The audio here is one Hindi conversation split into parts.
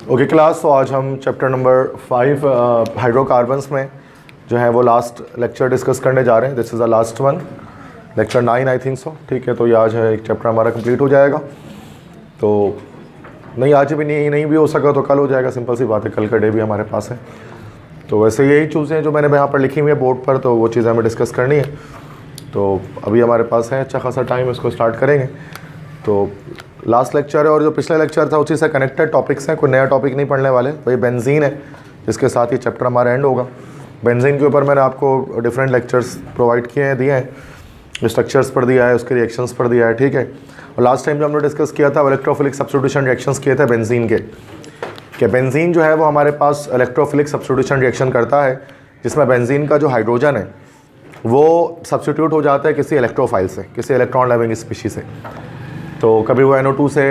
ओके क्लास, तो आज हम चैप्टर नंबर 5 हाइड्रोकार्बन्स में जो है वो लास्ट लेक्चर डिस्कस करने जा रहे हैं। This is the last one, lecture 9 I think so. ठीक है, तो ये आज है एक चैप्टर हमारा कंप्लीट हो जाएगा। तो नहीं, आज भी नहीं भी हो सका तो कल हो जाएगा, सिंपल सी बात है, कल का डे भी हमारे पास है। तो वैसे यही चीज़ें जो मैंने यहाँ पर लिखी हुई है बोर्ड पर, तो वो चीज़ें हमें डिस्कस करनी है। तो अभी हमारे पास है अच्छा खासा टाइम, इसको स्टार्ट करेंगे। तो लास्ट लेक्चर है और जो पिछला लेक्चर था उसी से कनेक्टेड टॉपिक्स हैं, कोई नया टॉपिक नहीं पढ़ने वाले। वही बेंजीन है जिसके साथ ही चैप्टर हमारा एंड होगा। बेंजीन के ऊपर मैंने आपको डिफरेंट लेक्चर्स प्रोवाइड दिए हैं, स्ट्रक्चर्स पर दिया है, उसके रिएक्शंस पर दिया है। ठीक है, और लास्ट टाइम जो हमने डिस्कस किया था इलेक्ट्रोफिलिक सब्स्टिट्यूशन रिएक्शंस किए थे बेंजीन के, कि बेंजीन जो है वो हमारे पास इलेक्ट्रोफिलिक सब्स्टिट्यूशन रिएक्शन करता है, जिसमें बेंजीन का जो हाइड्रोजन है वो सब्स्टिट्यूट हो जाता है किसी इलेक्ट्रोफाइल से, किसी इलेक्ट्रॉन लविंग स्पीशीज से। तो कभी वो NO2 से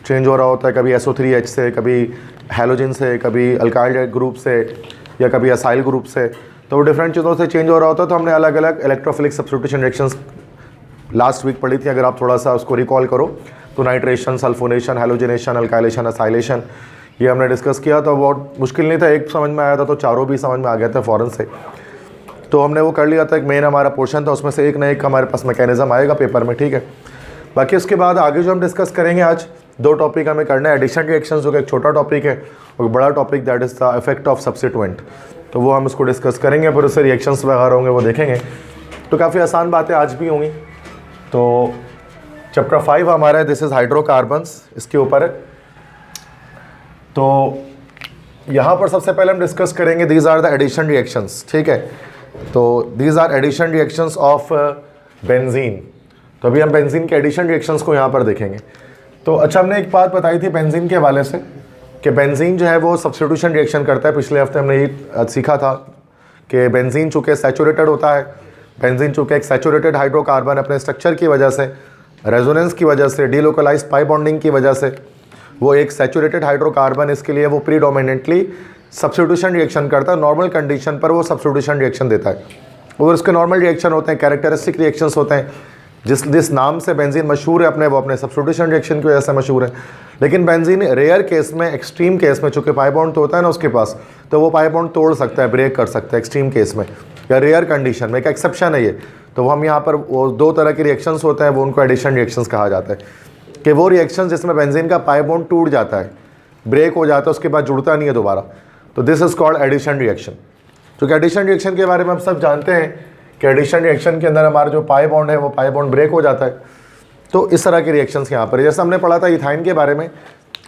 चेंज हो रहा होता है, कभी SO3H से, कभी हैलोजन से, कभी अल्काइल ग्रुप से, या कभी असाइल ग्रुप से। तो वो डिफरेंट चीज़ों से चेंज हो रहा होता है। तो हमने अलग अलग electrophilic substitution reactions last week पढ़ी थी। अगर आप थोड़ा सा उसको रिकॉल करो तो nitration, sulphonation, halogenation, alkylation, acylation, ये हमने डिस्कस किया। तो बहुत मुश्किल नहीं था, एक समझ में आया था तो चारों भी समझ में आ गया था फ़ौरन से। तो हमने वो कर लिया था, एक मेन हमारा पोर्शन था, उसमें से एक ना एक हमारे पास मैकेनिज्म आएगा पेपर में। ठीक है, बाकी उसके बाद आगे जो हम डिस्कस करेंगे, आज दो टॉपिक हमें करना है। एडिशन रिएक्शंस जो कि एक छोटा टॉपिक है, और बड़ा topic that is the effect of substituent. तो वो हम इसको डिस्कस करेंगे, फिर उससे रिएक्शंस वगैरह होंगे वो देखेंगे। तो काफ़ी आसान बातें आज भी होंगी। तो चैप्टर 5 हमारा है, दिस इज़ हाइड्रोकार्बन्स, इसके ऊपर है। तो यहाँ पर सबसे पहले हम डिस्कस करेंगे these are the addition reactions. ठीक है, तो these are addition reactions of benzene. तो अभी हम बेंजीन के एडिशन रिएक्शंस को यहाँ पर देखेंगे। तो अच्छा, हमने एक बात बताई थी बेंजीन के हवाले से कि बेंजीन जो है वो सब्स्टिट्यूशन रिएक्शन करता है। पिछले हफ्ते हमने ये सीखा था कि बेंजीन चूँकि सैचुरेटेड होता है, बेंजीन चूँकि एक सैचुरेटेड हाइड्रोकार्बन अपने स्ट्रक्चर की वजह से, रेजोनेंस की वजह से, डीलोकलाइज्ड पाई बॉन्डिंग की वजह से वो एक सैचुरेटेड हाइड्रोकार्बन, इसके लिए वो प्रीडोमिनेंटली सब्स्टिट्यूशन रिएक्शन करता है। नॉर्मल कंडीशन पर वो सब्स्टिट्यूशन रिएक्शन देता है, और उसके नॉर्मल रिएक्शन होते हैं, कैरेक्टरिस्टिक रिएक्शंस होते हैं। जिस नाम से बेंजीन मशहूर है अपने, वो अपने सब्स्टिट्यूशन रिएक्शन की वजह से मशहूर है। लेकिन बेंजीन रेयर केस में, एक्सट्रीम केस में, चूँकि पाई बॉन्ड तो होता है ना उसके पास, तो वो पाई बॉन्ड तोड़ सकता है, ब्रेक कर सकता है एक्सट्रीम केस में या रेयर कंडीशन में, एक एक्सेप्शन है ये। तो वो हम यहाँ पर वो दो तरह के रिएक्शंस होते हैं, वो उनको एडिशन रिएक्शंस कहा जाता है, कि वो रिएक्शन जिसमें बेंजीन का पाई बॉन्ड टूट जाता है, ब्रेक हो जाता है, उसके बाद जुड़ता नहीं है दोबारा। तो this is called addition reaction. क्योंकि एडिशन रिएक्शन के बारे में हम सब जानते हैं कि एडिशन रिएक्शन के अंदर हमारा जो पाई बॉन्ड है वो पाई बॉन्ड ब्रेक हो जाता है। तो इस तरह के रिएक्शंस यहाँ पर, जैसे हमने पढ़ा था इथाइन के बारे में,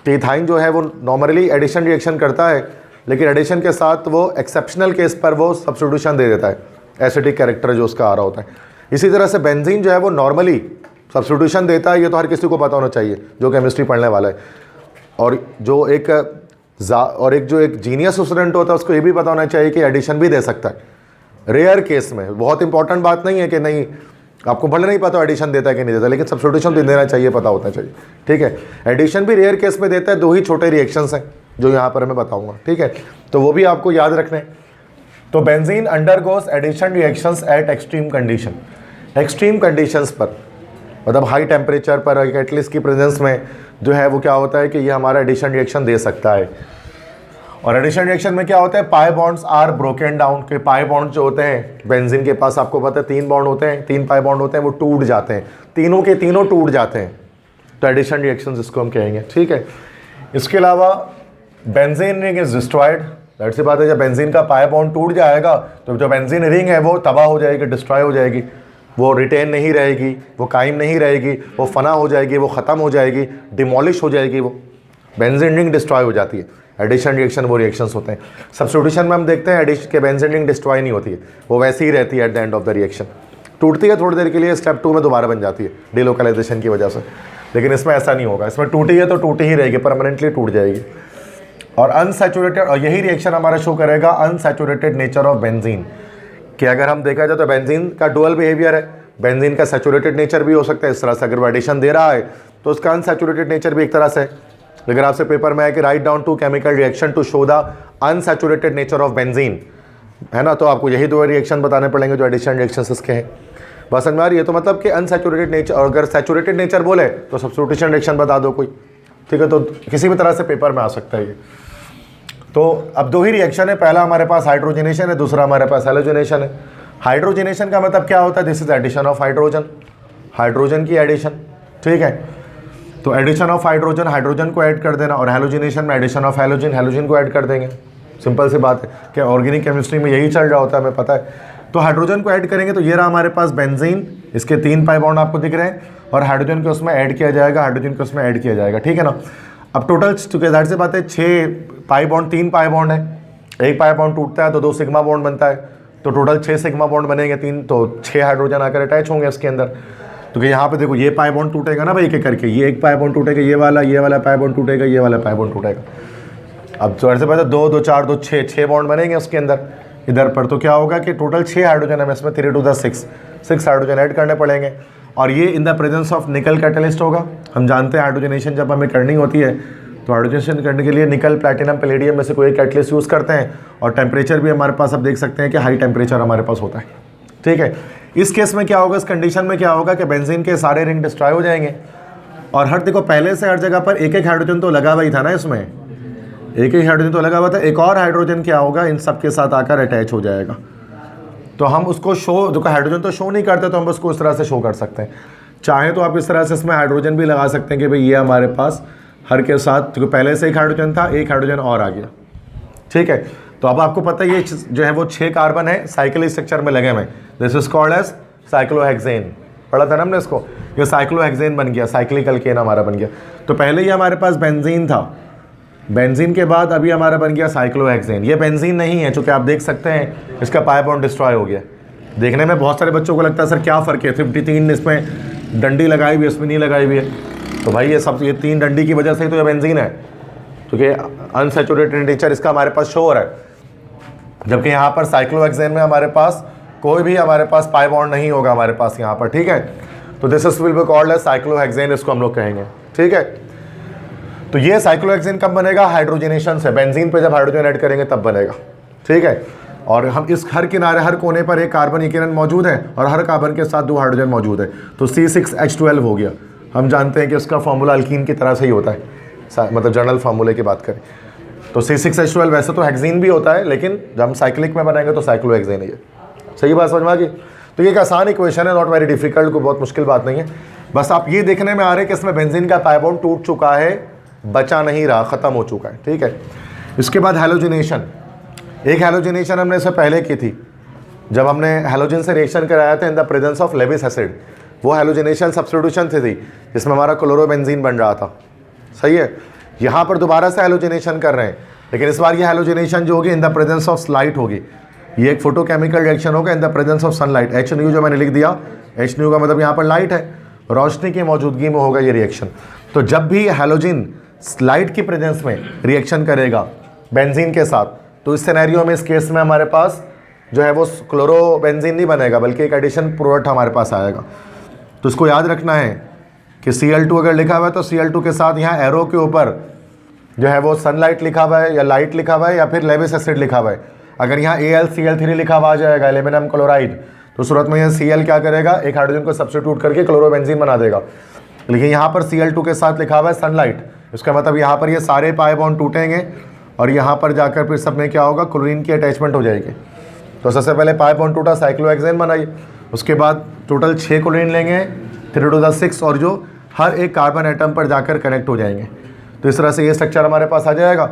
कि इथाइन जो है वो नॉर्मली एडिशन रिएक्शन करता है, लेकिन एडिशन के साथ वो एक्सेप्शनल केस पर वो सब्स्टिट्यूशन दे देता है, एसिडिक कैरेक्टर जो उसका आ रहा होता है। इसी तरह से बेंजीन जो है वो नॉर्मली सब्स्टिट्यूशन देता है, ये तो हर किसी को पता होना चाहिए जो केमिस्ट्री पढ़ने वाला है। और जो एक जीनियस स्टूडेंट होता है उसको ये भी पता होना चाहिए कि एडिशन भी दे सकता है रेयर केस में। बहुत इंपॉर्टेंट बात नहीं है कि नहीं, आपको भले नहीं पता एडिशन देता है कि नहीं देता, लेकिन सब्स्टिट्यूशन तो देना चाहिए, पता होना चाहिए। ठीक है, एडिशन भी रेयर केस में देता है। दो ही छोटे रिएक्शंस हैं जो यहाँ पर मैं बताऊंगा। ठीक है, तो वो भी आपको याद रखने। तो benzene undergoes addition reactions at extreme condition. Extreme conditions पर, मतलब हाई टेम्परेचर पर, कैटलिस्ट की प्रेजेंस में जो है वो क्या होता है कि ये हमारा एडिशन रिएक्शन दे सकता है। और एडिशन रिएक्शन में क्या होता है, pi bonds are broken down, के पाई बॉन्ड जो होते हैं बेंजीन के पास, आपको पता है 3 बॉन्ड होते हैं, 3 पाई बॉन्ड होते हैं, वो टूट जाते हैं, तीनों के तीनों टूट जाते हैं। तो एडिशन रिएक्शन जिसको हम कहेंगे। ठीक है, इसके अलावा benzene ring is destroyed. That सी बात है, जब बेंजीन का पाई बॉन्ड टूट जाएगा तो जो बेंजीन रिंग है वो तबाह हो जाएगी, डिस्ट्रॉय हो जाएगी, वो रिटेन नहीं रहेगी, वो कायम नहीं रहेगी, वो फना हो जाएगी, वो ख़त्म हो जाएगी, डिमोलिश हो जाएगी, वो बेंजीन रिंग डिस्ट्रॉय हो जाती है। एडिशन रिएक्शन वो रिएक्शंस होते हैं। सब्स्टिट्यूशन में हम देखते हैं एडिशन के बेंजीन रिंग डिस्ट्रॉय नहीं होती है, वो वैसे ही रहती है at the end of the reaction, टूटती है थोड़ी देर के लिए, स्टेप 2 में दोबारा बन जाती है डीलोकलाइजेशन की वजह से। लेकिन इसमें ऐसा नहीं होगा, इसमें टूटी है तो टूटी ही रहेगी, परमानेंटली टूट जाएगी। और अनसैचुरेटेड, और यही रिएक्शन हमारा शो करेगा अनसैचुरेटेड नेचर ऑफ बेंजीन, कि अगर हम देखा जाए तो बेंजीन का डुअल बिहेवियर है। बेंजीन का सैचुरेटेड नेचर भी हो सकता है, इस तरह से अगर वो एडिशन दे रहा है तो उसका अनसैचुरेटेड नेचर भी एक तरह से। अगर आपसे पेपर में है कि write down 2 chemical reaction to show the unsaturated nature of benzene, है ना, तो आपको यही 2 रिएक्शन बताने पड़ेंगे जो एडिशन रिएक्शंस इसके हैं। बस समझ में आ रही है। तो मतलब कि अनसैचुरेटेड नेचर, और अगर सैचुरेटेड नेचर बोले तो सब्स्टिट्यूशन रिएक्शन बता दो कोई, ठीक है, तो किसी भी तरह से पेपर में आ सकता है ये। तो अब दो ही रिएक्शन है, पहला हमारे पास हाइड्रोजनेशन है, दूसरा हमारे पास हैलोजनेशन है। हाइड्रोजनेशन का मतलब क्या होता है? This is addition of hydrogen, hydrogen की एडिशन, ठीक है। तो एडिशन ऑफ हाइड्रोजन, हाइड्रोजन को ऐड कर देना, और हैलोजनेशन में एडिशन ऑफ हैलोजन, हैलोजन को ऐड कर देंगे। सिंपल सी बात है कि ऑर्गेनिक केमिस्ट्री में यही चल रहा होता है, हमें पता है। तो हाइड्रोजन को ऐड करेंगे तो ये रहा हमारे पास बेंजीन, इसके 3 पाई बॉन्ड आपको दिख रहे हैं, और हाइड्रोजन को उसमें ऐड किया जाएगा, हाइड्रोजन को उसमें ऐड किया जाएगा, ठीक है ना। अब टोटल चूंकि जाहिर सी बात है 6 पाई बॉन्ड, 3 पाई बॉन्ड है, एक पाई बॉन्ड टूटता है तो 2 सिग्मा बॉन्ड बनता है, तो टोटल 6 सिग्मा बॉन्ड बनेंगे, 3 तो 6 हाइड्रोजन आकर अटैच होंगे इसके अंदर। तो यहाँ पे देखो ये पाई बॉन्ड टूटेगा ना भाई, एक एक करके, ये एक पाई बॉन्ड टूटेगा, ये वाला पाई बॉन्ड टूटेगा, ये वाला पाई बॉन्ड टूटेगा। अब तो ऐसे पता 2 2 4 2 6 बॉन्ड बनेंगे उसके अंदर इधर पर। तो क्या होगा कि टोटल 6 हाइड्रोजन है, इसमें 3 to 6 हाइड्रोजन ऐड करने पड़ेंगे, और ये इन द प्रेजेंस ऑफ निकल कैटलिस्ट होगा। हम जानते हैं हाइड्रोजनेशन जब हमें करनी होती है तो हाइड्रोजनेशन करने के लिए निकल, प्लैटिनम, पैलेडियम में से कोई कैटलिस्ट यूज़ करते हैं, और टेम्परेचर भी हमारे पास आप देख सकते हैं कि हाई टेम्परेचर हमारे पास होता है, ठीक है। इस केस में क्या होगा, इस कंडीशन में क्या होगा कि बेंजीन के सारे रिंग डिस्ट्रॉय हो जाएंगे, और हर देखो पहले से हर जगह पर एक एक हाइड्रोजन तो लगा हुआ ही था ना, इसमें एक ही हाइड्रोजन तो लगा हुआ था, एक और हाइड्रोजन क्या होगा, इन सब के साथ आकर अटैच हो जाएगा। तो हम उसको शो, जो हाइड्रोजन तो शो नहीं करते, तो हम उसको इस तरह से शो कर सकते हैं। चाहे तो आप इस तरह से इसमें हाइड्रोजन भी लगा सकते हैं कि भाई ये हमारे पास हर के साथ, जो पहले से एक हाइड्रोजन था, एक हाइड्रोजन और आ गया, ठीक है। तो अब आपको पता है ये जो है वो 6 कार्बन है साइक्लिक स्ट्रक्चर में लगे हुए, this is called as cyclohexane. पढ़ा था ना हमने इसको, ये साइक्लोहेक्सेन बन गया, साइक्लिक अल्केन हमारा बन गया। तो पहले ही हमारे पास बेंजीन था, बेंजीन के बाद अभी हमारा बन गया साइक्लोहेक्सेन। ये बेंजीन नहीं है, चूँकि आप देख सकते हैं इसका पाई बॉन्ड डिस्ट्रॉय हो गया। देखने में बहुत सारे बच्चों को लगता है सर क्या फ़र्क है, 53 इसमें डंडी लगाई हुई है, इसमें नहीं लगाई हुई है। तो भाई ये सब, ये 3 डंडी की वजह से ही तो ये बेंजीन है, क्योंकि अनसैचुरेटेड नेचर इसका हमारे पास शो हो रहा है। जबकि यहाँ पर साइक्लोहेक्सेन में हमारे पास कोई भी हमारे पास पाई बॉन्ड नहीं होगा हमारे पास यहाँ पर, ठीक है। तो this is will be called as cyclohexane, इसको हम लोग कहेंगे, ठीक है। तो ये साइक्लोहेक्सेन कब बनेगा, हाइड्रोजनेशन से, बेंजीन पे जब हाइड्रोजन ऐड करेंगे तब बनेगा, ठीक है। और हम इस हर किनारे, हर कोने पर एक कार्बन इक्विलेंट मौजूद है, और हर कार्बन के साथ 2 हाइड्रोजन मौजूद है, तो C6H12 हो गया। हम जानते हैं कि उसका फॉर्मूला अल्कीन की तरह से ही होता है, मतलब जनरल फार्मूले की बात करें तो C6H12 वैसे तो हेक्सीन भी होता है, लेकिन जब हम साइक्लिक में बनाएंगे तो साइक्लोहेक्सेन है। सही बात समझ में आ गई। तो ये एक आसान इक्वेशन है, नॉट वेरी डिफिकल्ट, कोई बहुत मुश्किल बात नहीं है। बस आप ये देखने में आ रहे हैं कि इसमें बेंजीन का पाई बॉन्ड टूट चुका है, बचा नहीं रहा, ख़त्म हो चुका है, ठीक है। इसके बाद हैलोजनेशन, एक हैलोजनेशन हमने इससे पहले की थी, जब हमने हैलोजन से रिएक्शन कराया था in the presence of Lewis acid. वो हैलोजनेशन सब्स्टिट्यूशन थी जिसमें हमारा क्लोरोबेंजीन बन रहा था, सही है। यहाँ पर दोबारा से हैलोजनेशन कर रहे हैं, लेकिन इस बार ये हैलोजनेशन जो होगी in the presence of light होगी। ये एक फोटोकेमिकल रिएक्शन होगा in the presence of sunlight. HNU जो मैंने लिख दिया, HNU का मतलब यहाँ पर लाइट है, रोशनी की मौजूदगी में होगा ये रिएक्शन। तो जब भी हैलोजन लाइट की प्रेजेंस में रिएक्शन करेगा बेंजीन के साथ, तो इस सिनेरियो में, इस केस में हमारे पास जो है वो क्लोरोबेंजीन नहीं बनेगा, बल्कि एक एडिशन प्रोडक्ट हमारे पास आएगा। तो इसको याद रखना है कि Cl2 अगर लिखा हुआ है तो Cl2 के साथ यहाँ एरो के ऊपर जो है वो सनलाइट लिखा हुआ है, या लाइट लिखा हुआ है, या फिर लेविस एसिड लिखा हुआ है। अगर यहाँ AlCl3 लिखा हुआ आ जाएगा, एल्यूमिनियम क्लोराइड, तो सूरत में यह Cl क्या करेगा, एक हाइड्रोजन को सब्स्टिट्यूट करके क्लोरोबेंजीन बना देगा। लेकिन यहाँ पर Cl2 के साथ लिखा हुआ है सनलाइट, इसका मतलब यहाँ पर ये सारे पाई बॉन्ड टूटेंगे, और यहाँ पर जाकर फिर सब में क्या होगा, क्लोरीन की अटैचमेंट हो जाएगी। तो सबसे पहले पाई बॉन्ड टूटा, साइक्लोहेक्सेन बनाइए, उसके बाद टोटल 6 क्लोरीन लेंगे, 3 to 6, और जो हर एक कार्बन एटम पर जाकर कनेक्ट हो जाएंगे। तो इस तरह से ये स्ट्रक्चर हमारे पास आ जाएगा।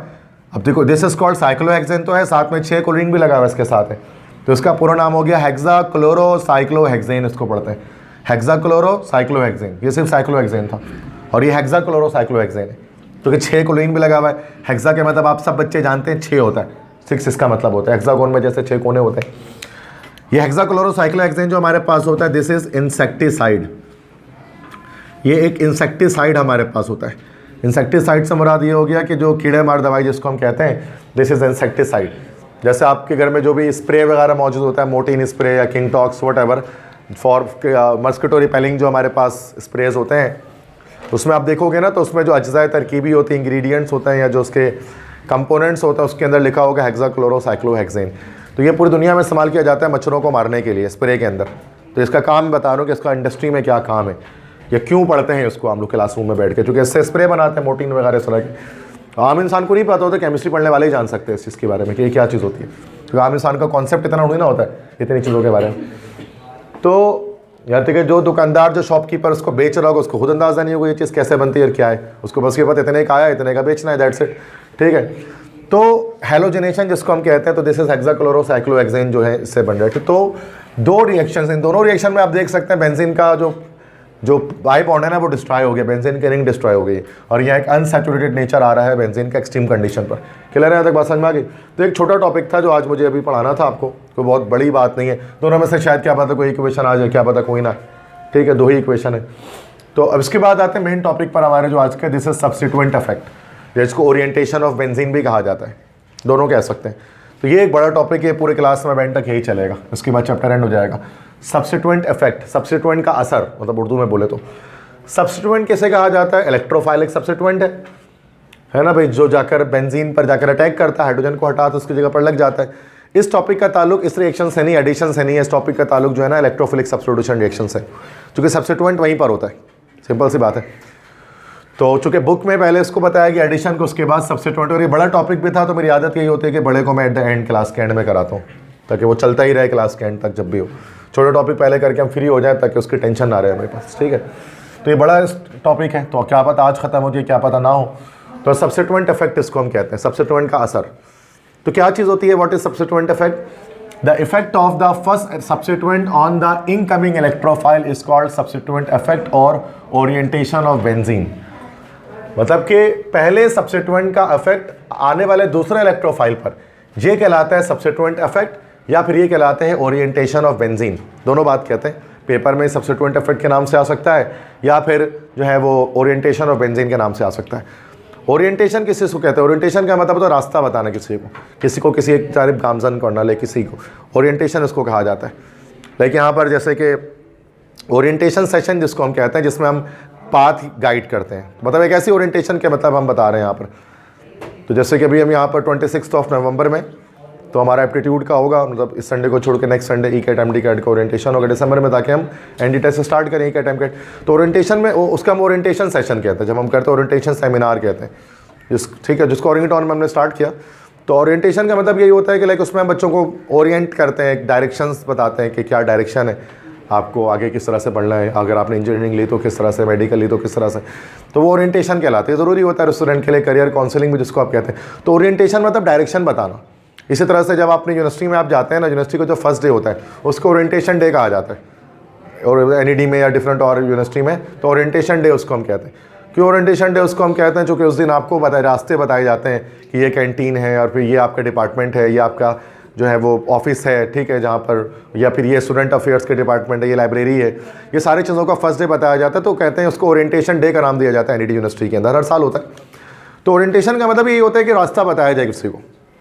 अब देखो, दिस इज कॉल्ड साइक्लोहेक्सेन तो है, साथ में 6 क्लोरीन भी लगा हुआ इसके साथ है, तो इसका पूरा नाम हो गया हेक्साक्लोरोसाइक्लोहेक्सेन, इसको पढ़ते हैं हेक्साक्लोरोसाइक्लोहेक्सेन। ये सिर्फ साइक्लोहेक्सेन था, और ये हेक्साक्लोरोसाइक्लोहेक्सेन है, क्योंकि 6 क्लोरीन भी लगा हुआ है। हेक्सा के मतलब आप सब बच्चे जानते हैं 6 होता है, 6 इसका मतलब होता है, हेक्सागोन में जैसे 6 कोने होते हैं। ये हेक्साक्लोरोसाइक्लोहेक्सेन जो हमारे पास होता है, दिस इज इंसेक्टिसाइड। ये एक इंसेक्टिसाइड हमारे पास होता है। इंसेक्टिसाइड से मुराद ये हो गया कि जो कीड़े मार दवाई जिसको हम कहते हैं, दिस इज इंसेक्टिसाइड। जैसे आपके घर में जो भी स्प्रे वगैरह मौजूद होता है, मोर्टीन स्प्रे या किंगटॉक्स whatever, for mosquito repelling जो हमारे पास स्प्रेज होते हैं, उसमें आप देखोगे ना, तो उसमें जो अज्जाए तरकीबी होती है, इंग्रेडिएंट्स होते हैं, या जो उसके कंपोनेंट्स होते हैं, उसके अंदर लिखा होगा हेक्साक्लोरोसाइक्लोहेक्सेन। तो ये पूरी दुनिया में इस्तेमाल किया जाता है मच्छरों को मारने के लिए स्प्रे के अंदर। तो इसका काम बता रहा हूँ कि इसका इंडस्ट्री में क्या काम है। या क्यों पढ़ते हैं इसको हम लोग क्लासरूम में बैठ के, क्योंकि इससे स्प्रे बनाते हैं मोर्टीन वगैरह इस तरह के। आम इंसान को नहीं पता होता, केमिस्ट्री पढ़ने वाले ही जान सकते हैं इस चीज़ के बारे में कि ये क्या चीज़ होती है, क्योंकि आम इंसान का कॉन्सेप्ट इतना थोड़ी ना होता है इतनी चीज़ों के बारे में। तो यहाँ तक कि जो दुकानदार, जो शॉपकीपर उसको बेच रहा होगा, उसको खुद अंदाज़ा नहीं होगा ये चीज़ कैसे बनती है और क्या है, उसको बस ये पता इतने का आया, इतने का बेचना है, दैट्स इट, ठीक है। तो हेलोजनेशन जिसको हम कहते हैं, तो दिस इज हेक्साक्लोरोसाइक्लोहेक्सेन जो है इससे बन रहा है। तो दो रिएक्शन, इन दोनों रिएक्शन में आप देख सकते हैं बेंजीन का जो बाई बॉन्ड है ना वो डिस्ट्रॉय हो गया, बेंजीन की रिंग डिस्ट्रॉय हो गई, और यहाँ एक अनसैचुरेटेड नेचर आ रहा है बेंजीन का एक्सट्रीम कंडीशन पर। क्लियर है, तक बात समझ में आ गई। तो एक छोटा टॉपिक था जो आज मुझे अभी पढ़ाना था आपको, कोई बहुत बड़ी बात नहीं है, दोनों में से शायद क्या पता कोई इक्वेशन आ जाए, क्या पता कोई ना, ठीक है, 2 ही इक्वेशन है। तो अब इसके बाद आते हैं मेन टॉपिक पर हमारे जो आज का, दिस इज सब्स्टिट्यूएंट इफेक्ट, जिसको ओरिएंटेशन ऑफ बेंजीन भी कहा जाता है, दोनों कह सकते हैं। तो ये एक बड़ा टॉपिक है, पूरे क्लास में बैंड तक यही चलेगा, इसके बाद चैप्टर एंड हो जाएगा। सब्स्टिट्यूएंट इफेक्ट, सब्स्टिट्यूएंट का असर, मतलब उर्दू में बोले तो सब्स्टिट्यूएंट कैसे कहा जाता है, इलेक्ट्रोफाइलिक सब्स्टिट्यूएंट है ना भाई, जो जाकर बेंजीन पर जाकर अटैक करता है, हाइड्रोजन को हटा तो उसकी जगह पर लग जाता है। इस टॉपिक का ताल्लुक इस रिएक्शन से नहीं, एडिशन से नहीं है, इस टॉपिक का ताल्लुक जो है ना इलेक्ट्रोफिलिक सब्स्टिट्यूशन रिएक्शन से, क्योंकि सब्स्टिट्यूएंट वहीं पर होता है, सिंपल सी बात है। तो चूंकि बुक में पहले इसको बताया कि एडिशन को, उसके बाद सब्स्टिट्यूएंट, और ये बड़ा टॉपिक भी था, तो मेरी आदत यही होती है कि बड़े को मैं एट द एंड, क्लास के एंड में कराता हूँ, ताकि वो चलता ही रहे क्लास के एंड तक जब भी हो। छोटे टॉपिक पहले करके हम फ्री हो जाए, ताकि उसकी टेंशन ना रहे हमारे पास, ठीक है। तो ये बड़ा टॉपिक है, तो क्या पता आज खत्म हो जाए, क्या पता ना हो। तो सब्स्टिट्यूएंट इफेक्ट इसको हम कहते हैं, सब्स्टिट्यूएंट का असर। तो क्या चीज़ होती है, what is substituent effect? The effect of the first substituent on the incoming electrophile is called substituent effect और ओरिएंटेशन ऑफ बेंजीन। मतलब कि पहले सब्स्टिट्यूएंट का इफेक्ट आने वाले दूसरे इलेक्ट्रोफाइल पर, ये कहलाता है सब्स्टिट्यूएंट इफेक्ट, या फिर ये कहलाते हैं ओरिएंटेशन ऑफ बेंजीन। दोनों बात कहते हैं, पेपर में सब्स्टिट्यूएंट इफेक्ट के नाम से आ सकता है, या फिर जो है वो ओरिएंटेशन ऑफ बेंजीन के नाम से आ सकता है। ओरिएंटेशन किसी को कहते हैं, ओरिएंटेशन का मतलब तो रास्ता बताना किसी को किसी एक जानब गामजन करना, ले किसी को, ओरिएंटेशन इसको कहा जाता है। लेकिन यहाँ पर जैसे कि ओरिएंटेशन सेशन जिसको हम कहते हैं, जिसमें हम पाथ गाइड करते हैं, मतलब एक ऐसी ओरिएंटेशन के मतलब हम बता रहे हैं यहाँ पर। तो जैसे कि अभी हम यहाँ पर 26 नवंबर में, तो हमारा एप्टीट्यूड का होगा, मतलब इस संडे को छोड़ के next Sunday E CAT MD CAT का ओरिएंटेशन होगा दिसंबर में, ताकि हम एनडी टेस्ट स्टार्ट करें ई कैट एम कैट। तो ओरिएंटेशन में उसका हम ओरिएंटेशन सेशन कहते हैं, जब हम करते हैं ओरिएंटेशन सेमिनार कहते हैं, ठीक है, जिसको ओरिएंटाउन में हमने स्टार्ट किया। तो ओरिएंटेशन का मतलब यही होता है कि लाइक उसमें हम बच्चों को ओरिएंट करते हैं, डायरेक्शंस बताते हैं कि क्या डायरेक्शन है, आपको आगे किस तरह से पढ़ना है, अगर आपने इंजीनियरिंग ली तो किस तरह से, मेडिकल ली तो किस तरह से। तो वो ओरिएंटेशन कहलाते हैं, ज़रूरी होता है स्टूडेंट के लिए, करियर काउंसलिंग भी जिसको आप कहते हैं। तो ओरिएंटेशन मतलब डायरेक्शन बताना। इसी तरह से जब आपने यूनिवर्सिटी में आप जाते हैं ना, यूनिवर्सिटी को जो फर्स्ट डे होता है उसको ओरिएंटेशन डे कहा जाता है, और एनईडी में या डिफरेंट और यूनिवर्सिटी में, तो ओरिएंटेशन डे उसको हम कहते हैं। क्यों ओरिएंटेशन डे उसको हम कहते हैं? क्योंकि उस दिन आपको रास्ते बताए जाते हैं कि ये कैंटीन है, और फिर ये आपका डिपार्टमेंट है, ये आपका जो है वो ऑफिस है, ठीक है, जहाँ पर, या फिर ये स्टूडेंट अफेयर्स के डिपार्टमेंट है, ये लाइब्रेरी है, ये सारी चीज़ों का फर्स्ट डे बताया जाता है। तो कहते हैं उसको ओरिएंटेशन डे का नाम दिया जाता है एनईडी यूनिवर्सिटी के अंदर, हर साल होता है। तो ओरिएंटेशन का मतलब यही होता है कि रास्ता बताया जाए,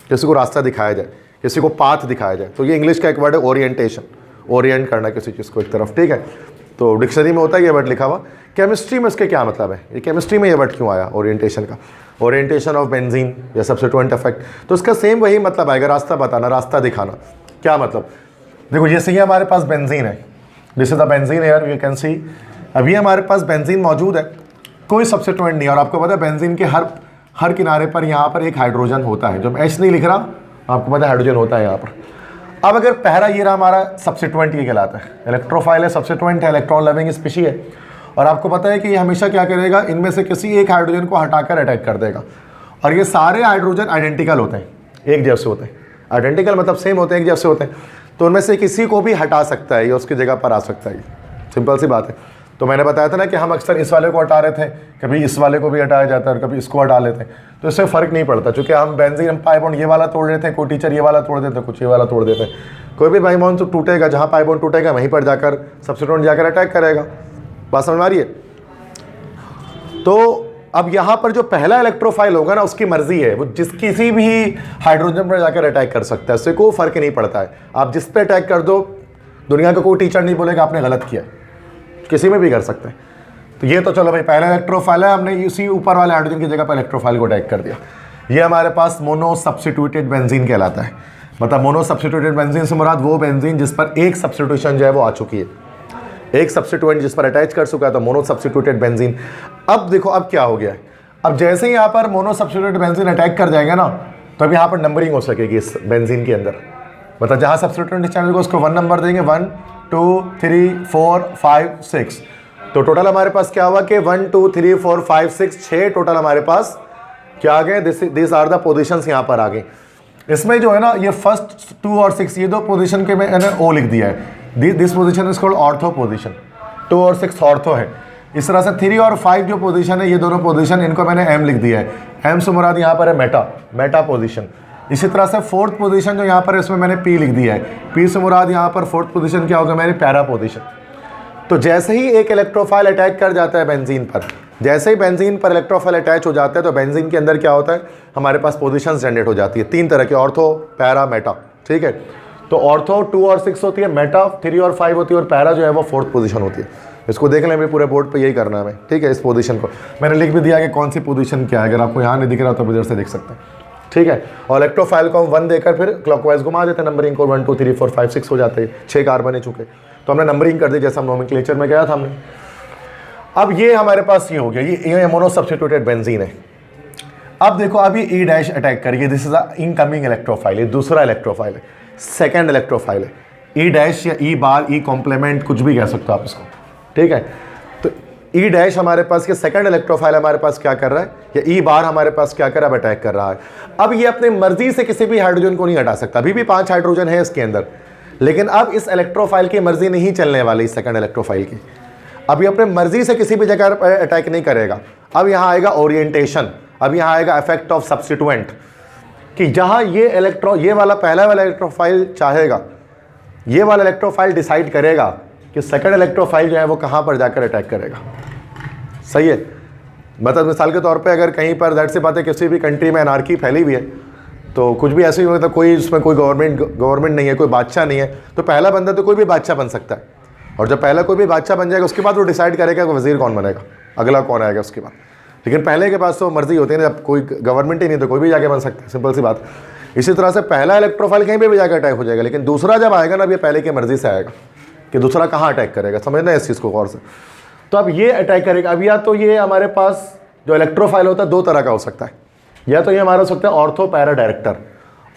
किसी को रास्ता दिखाया जाए, किसी को पाथ दिखाया जाए। तो ये इंग्लिश का एक वर्ड है ओरिएंटेशन, ओरिएंट करना किसी चीज़ को एक तरफ, ठीक है। तो डिक्शनरी में होता है ये वर्ड लिखा हुआ। केमिस्ट्री में इसके क्या मतलब है, ये केमिस्ट्री में ये वर्ड क्यों आया ओरिएंटेशन का, ओरिएंटेशन ऑफ बेंजीन या सब्स्टिट्यूएंट इफेक्ट। तो इसका सेम वही मतलब आएगा, रास्ता बताना, रास्ता दिखाना। क्या मतलब? देखो जैसे ये हमारे पास बेंजीन है, this is the benzene air, you can see. अभी हमारे पास बेंजीन मौजूद है, कोई सब्स्टिट्यूएंट नहीं, और आपको पता है बेंजीन के हर किनारे पर यहाँ पर एक हाइड्रोजन होता है, जो मैं एच नहीं लिख रहा, आपको पता है हाइड्रोजन होता है यहाँ पर। अब अगर पहला ये रहा हमारा सब्स्टिट्यूएंट, ये कहलाता है इलेक्ट्रोफाइल है, सब्स्टिट्यूएंट है, इलेक्ट्रॉन लविंग स्पीशी है, और आपको पता है कि ये हमेशा क्या करेगा, इनमें से किसी एक हाइड्रोजन को हटाकर अटैक कर देगा। और ये सारे हाइड्रोजन आइडेंटिकल होते हैं, एक जैसे होते हैं। आइडेंटिकल मतलब सेम होते हैं, एक जैसे होते हैं। तो उनमें से किसी को भी हटा सकता है, ये उसकी जगह पर आ सकता है, सिंपल सी बात है। तो मैंने बताया था ना कि हम अक्सर इस वाले को हटा रहे थे, कभी इस वाले को भी हटाया जाता है, और कभी इसको हटा लेते हैं। तो इससे फ़र्क नहीं पड़ता, चूँकि हम बेंजीन, हम पाई बॉन्ड ये वाला तोड़ रहे थे, कोई टीचर ये वाला तोड़ देते, कुछ ये वाला तोड़ देते। कोई भी पाई बॉन्ड तो टूटेगा, जहाँ पाई बॉन्ड टूटेगा वहीं पर जाकर सब्स्टिट्यूएंट जाकर अटैक करेगा। बात समझ में आ रही है? तो अब यहाँ पर जो पहला इलेक्ट्रोफाइल होगा ना, उसकी मर्जी है, वो किसी भी हाइड्रोजन पर जाकर अटैक कर सकता है, इससे कोई फ़र्क नहीं पड़ता है। आप जिस पे अटैक कर दो, दुनिया का कोई टीचर नहीं बोलेगा आपने गलत किया, किसी में भी कर सकते हैं। तो ये तो चलो भाई पहला इलेक्ट्रोफाइल है, हमने इसी ऊपर वाले हाइड्रोजन की जगह पर इलेक्ट्रोफाइल को अटैक कर दिया। ये हमारे पास मोनो सब्स्टिट्यूटेड बेंजीन कहलाता है। मतलब मोनो सब्स्टिट्यूटेड बेंजीन से मुराद वो बेंजीन जिस पर एक सब्स्टिट्यूशन जो है वो आ चुकी है, एक सब्स्टिट्यूएंट जिस पर अटैच कर चुका है, तो मोनो सब्स्टिट्यूटेड बेंजीन। अब देखो अब क्या हो गया है, अब जैसे ही यहाँ पर मोनो सब्स्टिट्यूटेड बेंजीन अटैक कर जाएगा ना, तो अब यहाँ पर नंबरिंग हो सकेगी इस बेंजीन के अंदर। मतलब जहाँ सब्स्टिट्यूएंट डिस्चार्ज होगा उसको 1 नंबर देंगे, 1 2 3 4 5 6। तो टोटल हमारे पास क्या हुआ कि 1 2 3 4 5 6 6 टोटल हमारे पास क्या आ गए, दिस आर द पोजिशंस यहाँ पर आ गए। इसमें जो है ना ये फर्स्ट 2 और 6 ये दो पोजीशन के मैंने ओ लिख दिया है, this position is called ortho position, 2 और 6 ऑर्थो है। इस तरह से 3 और 5 जो पोजीशन है, ये दोनों पोजीशन इनको मैंने एम लिख दिया है, एम से मुराद यहाँ पर है मेटा पोजीशन। इसी तरह से 4th पोजीशन जो यहाँ पर है इसमें मैंने पी लिख दिया है, पी से मुराद यहाँ पर 4th पोजीशन क्या होगा, मेरी पैरा पोजीशन। तो जैसे ही एक इलेक्ट्रोफाइल अटैक कर जाता है बेंजीन पर, जैसे ही बेंजीन पर इलेक्ट्रोफाइल अटैच हो जाता है, तो बेंजीन के अंदर क्या होता है, हमारे पास पोजीशंस जनरेट हो जाती है 3 तरह के, ऑर्थो पैरा मेटा। ठीक है, तो ऑर्थो 2 और 6 होती है, मेटा 3 और 5 होती है, और पैरा जो है वो 4th पोजीशन होती है। इसको देख लें, पूरे बोर्ड पे यही करना है हमें। ठीक है, इस पोजीशन को मैंने लिख भी दिया कि कौन सी पोजीशन क्या है, अगर आपको यहाँ नहीं दिख रहा तो इधर से देख सकते हैं। ठीक है, और इलेक्ट्रोफाइल को हम 1 देकर फिर क्लॉकवाइज घुमा देते हैं नंबरिंग को, 1 2 3 4 5 6 हो जाते हैं, 6 कार्बन है चुके, तो हमने नंबरिंग कर दी जैसा हम नोमेनक्लेचर में गया था हमने। अब ये हमारे पास ये हो गया, ये मोनो सब्स्टिट्यूटेड बेंजीन है। अब देखो अभी ई डैश अटैक करिए, this is a incoming electrophile, ये दूसरा इलेक्ट्रोफाइल है, सेकंड इलेक्ट्रोफाइल है। ई डैश या ई बार, ई कॉम्प्लीमेंट, कुछ भी कह सकते हो आप इसको। ठीक है, तो ई डैश हमारे पास, ये सेकंड इलेक्ट्रोफाइल हमारे पास क्या कर रहा है, या ई बार हमारे पास क्या कर रहा है, अटैक कर रहा है। अब ये अपनी मर्जी से किसी भी हाइड्रोजन को नहीं हटा सकता, अभी भी 5 हाइड्रोजन है इसके अंदर, लेकिन अब इस इलेक्ट्रोफाइल की मर्जी नहीं चलने वाली, इस सेकंड इलेक्ट्रोफाइल की। अब ये अपने मर्जी से किसी भी जगह पर अटैक नहीं करेगा। अब यहाँ आएगा ओरिएंटेशन, अब यहाँ आएगा इफेक्ट ऑफ सब्स्टिट्यूएंट, कि जहाँ ये वाला पहला वाला इलेक्ट्रोफाइल चाहेगा, ये वाला इलेक्ट्रोफाइल डिसाइड करेगा कि सेकंड इलेक्ट्रोफाइल जो है वो कहाँ पर जाकर अटैक करेगा। सही है, मतलब मिसाल के तौर पे अगर कहीं पर दैट से बात है किसी भी कंट्री में एनार्की फैली हुई है, तो कुछ भी ऐसे ही मतलब कोई उसमें कोई गवर्नमेंट नहीं है, कोई बादशाह नहीं है, तो पहला बंदा तो कोई भी बादशाह बन सकता है, और जब पहला कोई भी बादशाह बन जाएगा उसके बाद वो डिसाइड करेगा कि वजीर कौन बनेगा, अगला कौन आएगा उसके बाद। लेकिन पहले के पास तो मर्जी होती है ना, जब कोई गवर्नमेंट ही नहीं तो कोई भी जाके बन सकता है, सिंपल सी बात। इसी तरह से पहला इलेक्ट्रोफाइल कहीं पे भी जाकर अटैक हो जाएगा, लेकिन दूसरा जब आएगा ना, अब ये पहले की मर्जी से आएगा कि दूसरा कहाँ अटैक करेगा, समझना है इस चीज़ को गौर से। तो अब ये अटैक करेगा। अब या तो ये हमारे पास जो इलेक्ट्रोफाइल होता है 2 तरह का हो सकता है, या तो ये हमारा हो सकता है ortho para director,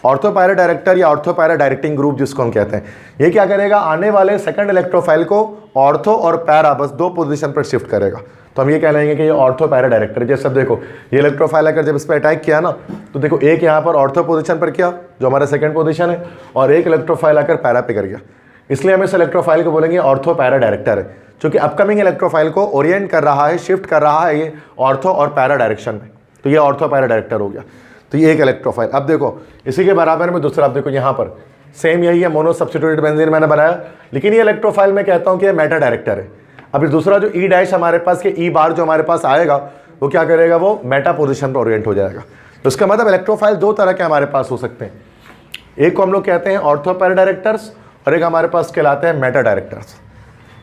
ortho para director या ऑर्थो पैरा डायरेक्टिंग ग्रुप जिसको हम कहते हैं। ये क्या करेगा, आने वाले सेकंड इलेक्ट्रोफाइल को ऑर्थो और पैरा बस 2 पोजीशन पर शिफ्ट करेगा, तो हम ये कह लेंगे कि ये ऑर्थो पैरा डायरेक्टर। जैसे अब देखो ये इलेक्ट्रोफाइल अगर जब इस पर अटैक किया ना, तो देखो एक यहाँ पर ऑर्थो पोजीशन पर किया जो हमारा सेकंड पोजीशन है, और एक इलेक्ट्रोफाइल आकर पैरा पे कर गया, इसलिए हम इस इलेक्ट्रोफाइल को बोलेंगे ऑर्थो पैरा डायरेक्टर है, क्योंकि अपकमिंग इलेक्ट्रोफाइल को ओरिएंट कर रहा है, शिफ्ट कर रहा है ये ऑर्थो और पैरा डायरेक्शन में, तो ये ऑर्थो पैरा डायरेक्टर हो गया। तो ये एक इलेक्ट्रोफाइल। अब देखो इसी के बराबर में दूसरा, अब देखो यहाँ पर सेम यही है, मोनो सब्स्टिट्यूटेड बेंजीन मैंने बनाया, लेकिन ये इलेक्ट्रोफाइल में कहता हूँ कि ये मेटा डायरेक्टर है। अब दूसरा जो ई डैश हमारे पास के ई बार जो हमारे पास आएगा, वो क्या करेगा, वो मेटा पोजीशन पर ओरिएंट हो जाएगा। तो इसका मतलब इलेक्ट्रोफाइल 2 तरह के हमारे पास हो सकते हैं, एक को हम लोग कहते हैं ऑर्थो पैरा डायरेक्टर्स, और एक हमारे पास कहलाते हैं मेटा डायरेक्टर्स।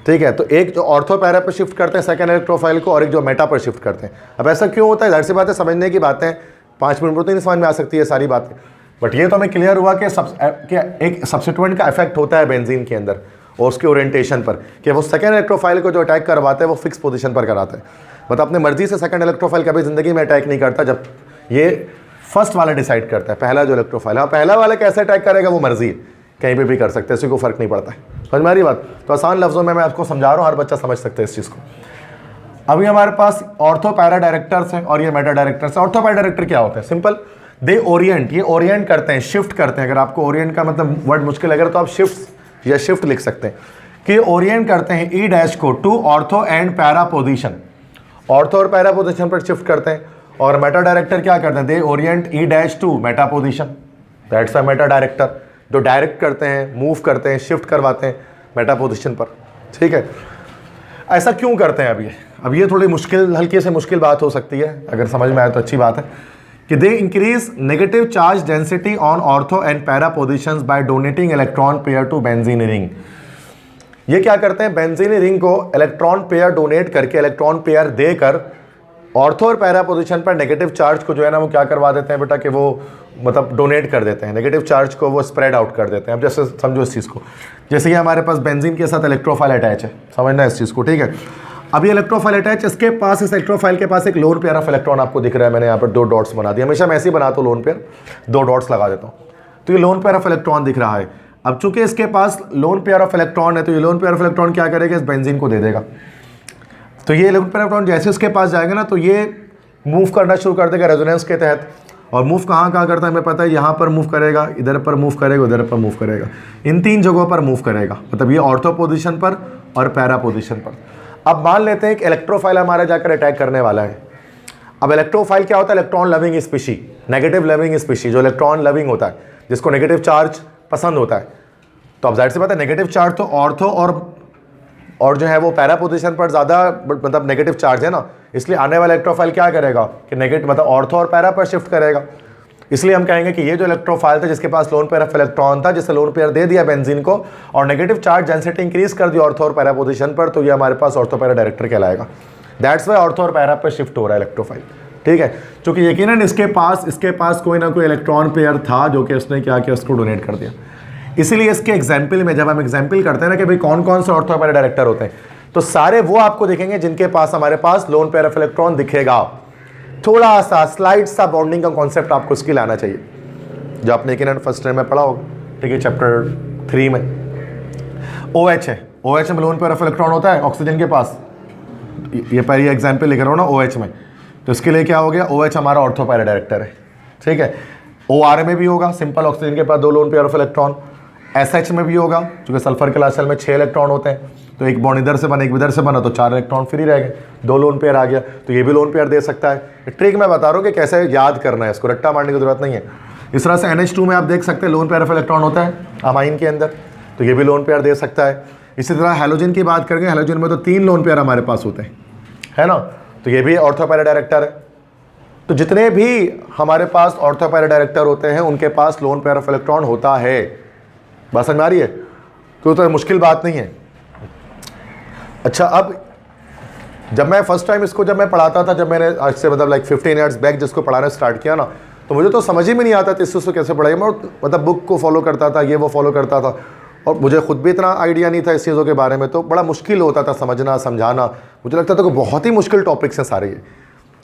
ठीक है, तो एक जो ऑर्थो पैरा पर शिफ्ट करते हैं सेकंड इलेक्ट्रोफाइल को, और एक जो मेटा पर शिफ्ट करते हैं। अब ऐसा क्यों होता है, जाहिर सी बात है समझने की बातें 5 मिनट में तो नहीं समझ में आ सकती है सारी बातें, बट ये तो हमें क्लियर हुआ कि एक सब्स्टिट्यूएंट का इफेक्ट होता है बेंजीन के अंदर और उसके ओरिएंटेशन पर, कि वो सेकंड इलेक्ट्रोफाइल को जो अटैक करवाते हैं वो फिक्स पोजीशन पर कराते हैं। मतलब अपने मर्जी से सेकंड इलेक्ट्रोफाइल कभी ज़िंदगी में अटैक नहीं करता, जब ये फर्स्ट वाला डिसाइड करता है, पहला जो इलेक्ट्रोफाइल है। पहला वाला कैसे अटैक करेगा वो मर्जी है, कहीं पे भी कर सकते हैं, किसी को फर्क नहीं पड़ता है। समझ में आ रही बात? तो आसान लफ्ज़ों में मैं आपको समझा रहा हूँ, हर बच्चा समझ सकता है इस चीज़ को। अभी हमारे पास ऑर्थो पैरा डायरेक्टर्स हैं और ये Meta directors. Ortho para director क्या होते हैं, सिंपल, दे ओरिएंट, ये ओरिएंट करते हैं, शिफ्ट करते हैं। अगर आपको ओरिएंट का मतलब वर्ड मुश्किल लगे तो आप शिफ्ट या शिफ्ट लिख सकते हैं, कि ओरिएंट करते हैं ई डैश को to ortho and para position, ortho और पैरा पोजीशन पर शिफ्ट करते हैं। और मेटा डायरेक्टर क्या करते हैं, they orient E dash to meta position, that's a meta director, जो डायरेक्ट करते हैं, मूव करते हैं, शिफ्ट करवाते हैं मेटा पोजीशन पर। ठीक है, ऐसा क्यों करते हैं? अब ये थोड़ी मुश्किल, हल्की से मुश्किल बात हो सकती है, अगर समझ में आए तो अच्छी बात है, कि they increase negative charge density on ortho and para positions by donating electron pair to benzene ring. ये क्या करते हैं, बेंजीन रिंग को इलेक्ट्रॉन पेयर डोनेट करके, इलेक्ट्रॉन पेयर देकर ऑर्थो और पैरा पोजीशन पर नेगेटिव चार्ज को जो है ना वो क्या करवा देते हैं बेटा कि वो मतलब डोनेट कर देते हैं, नेगेटिव चार्ज को वो स्प्रेड आउट कर देते हैं। अब जैसे समझो इस चीज़ को, जैसे कि हमारे पास बेंजीन के साथ इलेक्ट्रोफाइल अटैच है, समझना इस चीज़ को, ठीक है। अब ये इलेक्ट्रोफाइल अटैच, इसके पास इस इलेक्ट्रोफाइल के पास एक लोन पेयर ऑफ इलेक्ट्रॉन आपको दिख रहा है, मैंने यहाँ पर 2 डॉट्स बना दिया, हमेशा मैं ऐसे ही बनाता हूँ लोन पेयर, 2 डॉट्स लगा देता हूँ, तो ये लोन पेयर ऑफ इलेक्ट्रॉन दिख रहा है। अब चूंकि इसके पास लोन पेयर ऑफ इलेक्ट्रॉन है तो ये लोन पेयर ऑफ इलेक्ट्रॉन क्या करेगा, इस बेंजीन को दे देगा। तो ये लोन पेयर ऑफ इलेक्ट्रॉन जैसे इसके पास जाएगा ना तो ये मूव करना शुरू कर देगा रेजोनेंस के तहत, और मूव कहाँ कहाँ करता है हमें पता है, यहाँ पर मूव करेगा, इधर पर मूव करेगा, उधर पर मूव करेगा, इन 3 जगहों पर मूव करेगा, मतलब ये ऑर्थो पोजीशन पर और पैरा पोजीशन पर। अब मान लेते हैं कि इलेक्ट्रोफाइल हमारा जाकर अटैक करने वाला है। अब इलेक्ट्रोफाइल क्या होता है, electron loving species, negative loving species, जो इलेक्ट्रॉन लविंग होता है, जिसको नेगेटिव चार्ज पसंद होता है। तो अब जाहिर सी बात है नेगेटिव चार्ज तो ऑर्थो और जो है वो पैरा पोजीशन पर ज़्यादा मतलब नेगेटिव चार्ज है ना, इसलिए आने वाला इलेक्ट्रोफाइल क्या करेगा कि नेगेटिव मतलब ऑर्थो और पैरा पर शिफ्ट करेगा। इसलिए हम कहेंगे कि ये जो इलेक्ट्रोफाइल था जिसके पास लोन पेयर ऑफ इलेक्ट्रॉन था, जिससे लोन पेयर दे दिया बेंजीन को और नेगेटिव चार्ज डेंसिटी इंक्रीज कर दी ऑर्थो और पैरा पोजीशन पर, तो ये हमारे पास ऑर्थो पैरा डायरेक्टर कहलाएगा। दैट्स वाई ऑर्थो और पैरा पर शिफ्ट हो रहा है इलेक्ट्रोफाइल, ठीक है। क्योंकि यकीनन इसके पास कोई ना कोई इलेक्ट्रॉन पेयर था जो कि उसने क्या किया, उसको डोनेट कर दिया। इसीलिए इसके एग्जाम्पल में जब हम एग्जाम्पल करते हैं ना कि भाई कौन कौन से ऑर्थो पैरा डायरेक्टर होते हैं, तो सारे वो आपको दिखेंगे जिनके पास हमारे पास लोन पेयर ऑफ इलेक्ट्रॉन दिखेगा। थोड़ा सा स्लाइड सा बॉन्डिंग का कॉन्सेप्ट आपको स्किल आना चाहिए, जो आपने यकीनन फर्स्ट ईयर में पढ़ा होगा, ठीक है, चैप्टर 3 में। OH है, OH में लोन पेयर ऑफ इलेक्ट्रॉन होता है ऑक्सीजन के पास, ये पहली एग्जाम्पल लिख रहा हूँ ना OH में, तो इसके लिए क्या हो गया, OH हमारा ऑर्थो पैरा डायरेक्टर है, ठीक है। OR में भी होगा, सिंपल ऑक्सीजन के पास 2 lone pair of electron. SH में भी होगा, क्योंकि सल्फर के लास्ट शेल में 6 इलेक्ट्रॉन होते हैं, तो एक बॉन्ड इधर से बना एक इधर से बना तो 4 इलेक्ट्रॉन फ्री रह गए, 2 लोन पेयर आ गया, तो ये भी लोन पेयर दे सकता है। ट्रिक मैं बता रहा हूँ कि कैसे याद करना है, इसको रट्टा मारने की जरूरत नहीं है। इस तरह से NH2 में आप देख सकते हैं लोन पेयर ऑफ इलेक्ट्रॉन होता है अमाइन के अंदर, तो ये भी लोन पेयर दे सकता है। इसी तरह हैलोजन की बात करेंगे, हैलोजन में तो 3 लोन पेयर हमारे पास होते हैं, है ना, तो ये भी ऑर्थो पैरा डायरेक्टर है। तो जितने भी हमारे पास ऑर्थो पैरा डायरेक्टर होते हैं उनके पास लोन पेयर ऑफ इलेक्ट्रॉन होता है। बात समझ में आ रही है, तो मुश्किल बात नहीं है। अच्छा, अब जब मैं फर्स्ट टाइम इसको जब मैं पढ़ाता था, जब मैंने आज से मतलब लाइक 15 ईयर्स बैक जिसको पढ़ाना स्टार्ट किया ना, तो मुझे तो समझ ही में नहीं आता था इसको कैसे पढ़ाएगा। मैं मतलब बुक को फॉलो करता था, ये वो फॉलो करता था, और मुझे खुद भी इतना आइडिया नहीं था इस चीज़ों के बारे में, तो बड़ा मुश्किल होता था समझना समझाना। मुझे लगता था कि बहुत ही मुश्किल टॉपिक्स हैं सारे ये,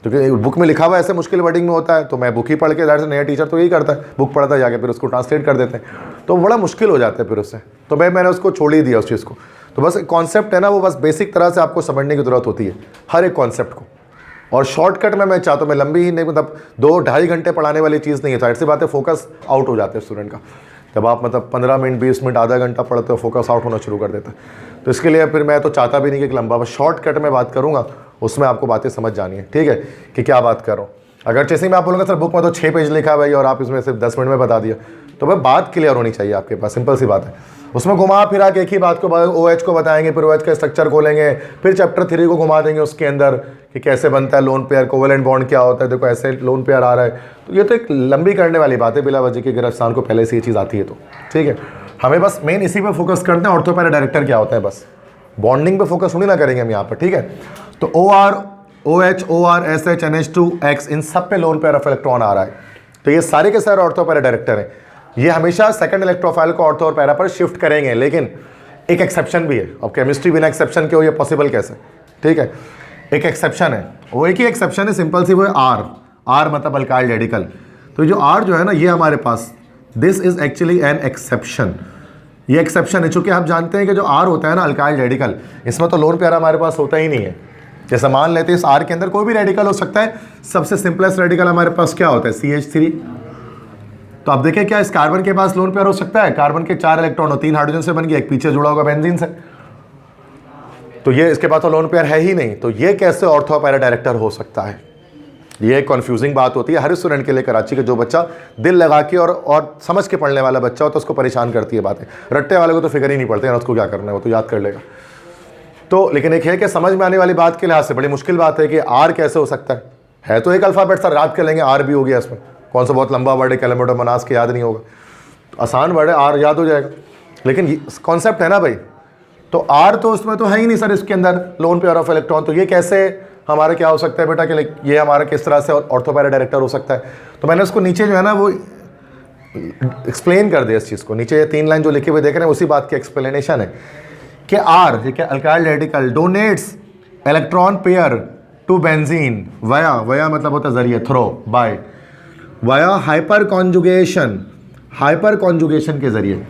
क्योंकि बुक में लिखा हुआ ऐसे मुश्किल वर्डिंग में होता है, तो मैं बुक ही पढ़ के, ज़ाहिर से नया टीचर तो यही करता है, बुक पढ़ता है जाके फिर उसको ट्रांसलेट कर देते हैं, तो बड़ा मुश्किल हो जाता है फिर उससे। तो मैंने उसको छोड़ ही दिया उस चीज़ को। तो बस कॉन्सेप्ट है ना, वो बस बेसिक तरह से आपको समझने की ज़रूरत होती है हर एक कॉन्सेप्ट को, और शॉर्टकट में मैं चाहता हूँ, मैं लंबी ही नहीं, मतलब 2-2.5 घंटे पढ़ाने वाली चीज़ नहीं है। तो ऐसी बात है, फोकस आउट हो जाता है स्टूडेंट का, जब आप मतलब 15 मिनट 20 मिनट आधा घंटा पढ़ते हो, फोकस आउट होना शुरू कर देता है। तो इसके लिए फिर मैं तो चाहता भी नहीं कि एक लंबा, बस शॉर्टकट में बात करूँगा, उसमें आपको बातें समझ जानी है, ठीक है, कि क्या बात कर रहा हूँ। अगर जैसे मैं आप बोलूँगा सर बुक में तो 6 पेज लिखा है भाई और आप इसमें सिर्फ 10 मिनट में बता दिया, तो भाई बात क्लियर होनी चाहिए आपके पास, सिंपल सी बात है। उसमें घुमा फिरा के एक ही बात को OH को बताएंगे, फिर OH का स्ट्रक्चर खोलेंगे, फिर चैप्टर 3 को घुमा देंगे उसके अंदर कि कैसे बनता है लोन पेयर, कोवेलेंट बॉन्ड क्या होता है, देखो ऐसे लोन पेयर आ रहा है। तो ये तो एक लंबी करने वाली बात है बिला वजह की, अगर इंसान को पहले से ये चीज़ आती है तो ठीक है। हमें बस मेन इसी पर फोकस करते हैं, ऑर्थो पैरा डायरेक्टर क्या होता है, बस बॉन्डिंग पे फोकस नहीं ना करेंगे हम यहाँ पर, ठीक है। तो OR, OH, OR, SH, NH2, X, इन सब पे लोन पेयर ऑफ इलेक्ट्रॉन आ रहा है, तो ये सारे के सारे ऑर्थो पैरा डायरेक्टर हैं। ये हमेशा सेकंड इलेक्ट्रोफाइल को ऑर्थो और पैरा पर शिफ्ट करेंगे, लेकिन एक एक्सेप्शन भी है। अब केमिस्ट्री बिना एक्सेप्शन के हो, ये पॉसिबल कैसे, ठीक है। एक एक्सेप्शन है, वो एक ही एक्सेप्शन है, सिंपल सी, वो है R मतलब अल्काइल रेडिकल। तो जो R जो है ना, ये हमारे पास, this is actually an exception, ये एक्सेप्शन है। चूंकि आप जानते हैं कि जो R होता है ना अल्काइल रेडिकल, इसमें तो लोन पेयर हमारे पास होता ही नहीं है। जैसे मान लेते हैं इस R के अंदर कोई भी रेडिकल हो सकता है, सबसे सिंपलेस्ट रेडिकल हमारे पास क्या होता है, CH3। तो आप देखें क्या इस कार्बन के पास लोन पेयर हो सकता है, कार्बन के 4 इलेक्ट्रॉन हो, 3 हाइड्रोजन से बन गया, एक पीछे जुड़ा होगा बेंजीन से, तो ये इसके पास तो लोन पेयर है ही नहीं। तो ये कैसे ऑर्थो पैरा डायरेक्टर हो सकता है, ये कंफ्यूजिंग बात होती है हर स्टूडेंट के लिए। कराची के जो बच्चा दिल लगा के और समझ के पढ़ने वाला बच्चा हो तो उसको परेशान करती है बातें। रट्टे वाले को तो फिक्र ही नहीं पड़ते ना, उसको क्या करना है वो तो याद कर लेगा। तो लेकिन एक है कि समझ में आने वाली बात के लिहाज से बड़ी मुश्किल बात है कि R कैसे हो सकता है तो एक अल्फ़ाबेट सर याद कर लेंगे, R भी हो गया इसमें, कौन सा बहुत लंबा वर्ड है, कैलमेट और मनास के याद नहीं होगा, तो आसान वर्ड है, R याद हो जाएगा। लेकिन कॉन्सेप्ट है ना भाई, तो R तो उसमें तो है ही नहीं सर, इसके अंदर लोन पेयर ऑफ इलेक्ट्रॉन, तो ये कैसे हमारा क्या हो सकता है बेटा कि ये हमारा किस तरह से ऑर्थो पैरा डायरेक्टर हो सकता है। तो मैंने उसको नीचे जो है ना वो एक्सप्लेन कर दिया इस चीज़ को। नीचे ये 3 लाइन जो लिखे हुए देख रहे हैं उसी बात की एक्सप्लेनेशन है कि आर ठीक है alkyl radical donates electron pair to benzene via मतलब होता है जरिए, through by via hyper conjugation के जरिए।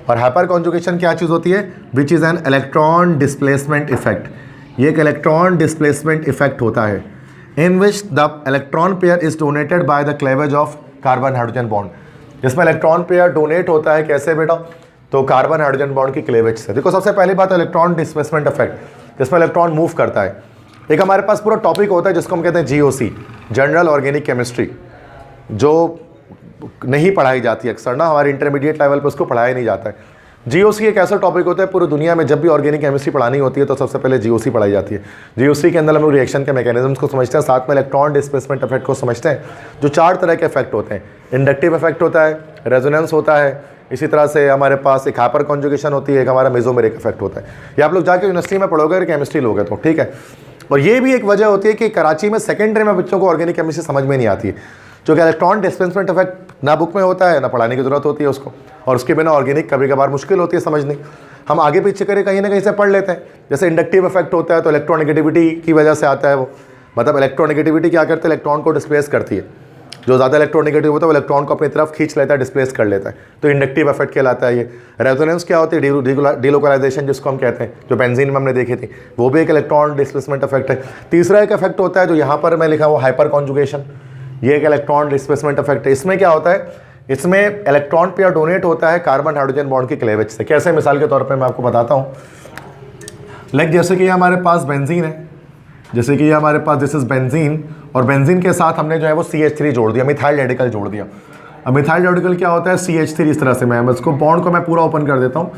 और हाइपर कॉन्जुगेशन क्या चीज़ होती है? Which is an electron displacement effect. ये एक इलेक्ट्रॉन डिस्प्लेसमेंट इफेक्ट होता है in which the electron pair is donated by the cleavage of carbon hydrogen bond, जिसमें इलेक्ट्रॉन पेयर डोनेट होता है कैसे बेटा? तो कार्बन हाइड्रोजन बॉन्ड की क्लेवेज से। देखो सबसे पहली बात इलेक्ट्रॉन डिस्प्लेसमेंट इफेक्ट, जिसमें इलेक्ट्रॉन मूव करता है। एक हमारे पास पूरा टॉपिक होता है जिसको हम कहते हैं GOC, जनरल ऑर्गेनिक केमिस्ट्री, जो नहीं पढ़ाई जाती अक्सर ना, हमारे इंटरमीडिएट लेवल पे उसको पढ़ाया नहीं जाता है। GOC एक ऐसा टॉपिक होता है पूरी दुनिया में जब भी ऑर्गेनिक केमिस्ट्री पढ़ानी होती है तो सबसे पहले GOC पढ़ाई जाती है। GOC के अंदर हम लोग रिएक्शन के मैकेनिज्म्स को समझते हैं, साथ में इलेक्ट्रॉन डिस्प्लेसमेंट इफेक्ट को समझते हैं, जो 4 तरह के इफेक्ट होते हैं। इंडक्टिव इफेक्ट होता है, रेजोनेंस होता है, इसी तरह से हमारे पास एक हाइपर कॉन्जुगेशन होती है, एक हमारा मेसोमेरिक इफेक्ट होता है। ये आप लोग जाके यूनिवर्सिटी में पढ़ोगे अगर केमिस्ट्री लोगे तो, ठीक है। और ये भी एक वजह होती है कि कराची में सेकेंडरी में बच्चों को ऑर्गेनिक केमिस्ट्री समझ में नहीं आती है, जो कि इलेक्ट्रॉन डिस्प्लेसमेंट इफेक्ट ना बुक में होता है ना पढ़ाने की जरूरत होती है उसको, और उसके बिना ऑर्गेनिक कभी कभार मुश्किल होती है समझनी। हम आगे पीछे करे कहीं ना कहीं से पढ़ लेते हैं। जैसे इंडक्टिव इफेक्ट होता है तो इलेक्ट्रोनेगेटिविटी की वजह से आता है वो, मतलब इलेक्ट्रोनेगेटिविटी क्या करती है? इलेक्ट्रॉन को डिस्प्लेस करती है। जो ज़्यादा इलेक्ट्रोनेगेटिव होता है वो इलेक्ट्रॉन को अपनी तरफ खींच लेता है, डिस्प्लेस कर लेता है, तो इंडक्टिव इफेक्ट कहलाता है ये। रेजोनेंस क्या होती है? डीलोकलाइजेशन जिसको हम कहते हैं, जो बेंजीन में हमने देखी थी, वो भी एक इलेक्ट्रॉन डिस्प्लेसमेंट इफेक्ट है। तीसरा एक इफेक्ट होता है जो यहाँ पर मैं लिखा वो हाइपर कॉन्जुगेशन, ये एक इलेक्ट्रॉन डिस्प्लेसमेंट इफेक्ट है। इसमें क्या होता है? इसमें इलेक्ट्रॉन पेयर डोनेट होता है कार्बन हाइड्रोजन बॉन्ड की क्लेवेज से। कैसे? मिसाल के तौर पे मैं आपको बताता हूँ। लाइक जैसे कि ये हमारे पास बेंजीन है, जैसे कि ये हमारे पास दिस इज बेंजीन, और बेंजीन के साथ हमने जो है वो CH3 जोड़ दिया, मिथाइल रेडिकल जोड़ दिया। अब मिथाइल रेडिकल क्या होता है? CH3 इस तरह से मैं इसको बॉन्ड को मैं पूरा ओपन कर देता हूँ।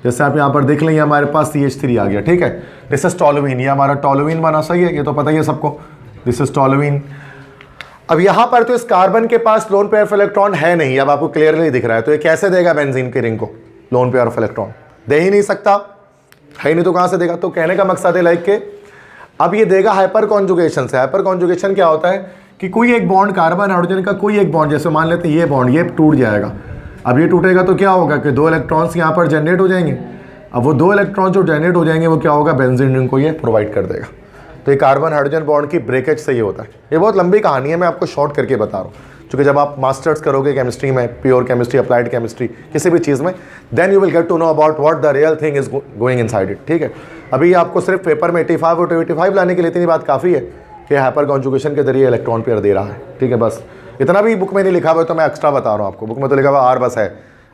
जैसे आप यहाँ पर देख लें हमारे पास CH3 आ गया, ठीक है। दिस इज टोलुइन, ये हमारा टोलुइन बना, सही है, ये तो पता ही है सबको, दिस इज टोलुइन। अब यहाँ पर तो इस कार्बन के पास लोन पेयर ऑफ इलेक्ट्रॉन है नहीं, अब आपको क्लियरली दिख रहा है, तो ये कैसे देगा बेंजीन की रिंग को लोन पेयर ऑफ इलेक्ट्रॉन? दे ही नहीं सकता, है ही नहीं, तो कहाँ से देगा? तो कहने का मकसद है लाइक के अब ये देगा हाइपर कॉन्जुगेशन से। हाइपर कॉन्जुगेशन क्या होता है कि कोई एक बॉन्ड कार्बन हाइड्रोजन का, कोई एक बॉन्ड, जैसे मान लेते हैं ये बॉन्ड, ये टूट जाएगा। अब ये टूटेगा तो क्या होगा कि 2 इलेक्ट्रॉन्स यहाँ पर जनरेट हो जाएंगे। अब वो 2 इलेक्ट्रॉन जो जनरेट हो जाएंगे वो क्या होगा? बेंजीन रिंग को ये प्रोवाइड कर देगा। तो ये कार्बन हाइड्रोजन बॉन्ड की ब्रेकेज से ये होता है। ये बहुत लंबी कहानी है, मैं आपको शॉर्ट करके बता रहा हूँ, क्योंकि जब आप मास्टर्स करोगे केमिस्ट्री में, प्योर केमिस्ट्री, अप्लाइड केमिस्ट्री, किसी भी चीज़ में, then you will get to know about what the real thing is going inside it, ठीक है। अभी आपको सिर्फ पेपर में 85 और 85 लाने के लिए इतनी बात काफ़ी है कि हाइपर कॉन्जुगेशन के जरिए इलेक्ट्रॉन पेयर दे रहा है, ठीक है। बस इतना भी बुक में नहीं लिखा हुआ है, तो मैं एक्स्ट्रा बता रहा हूँ आपको। बुक में तो लिखा हुआ आर बस है,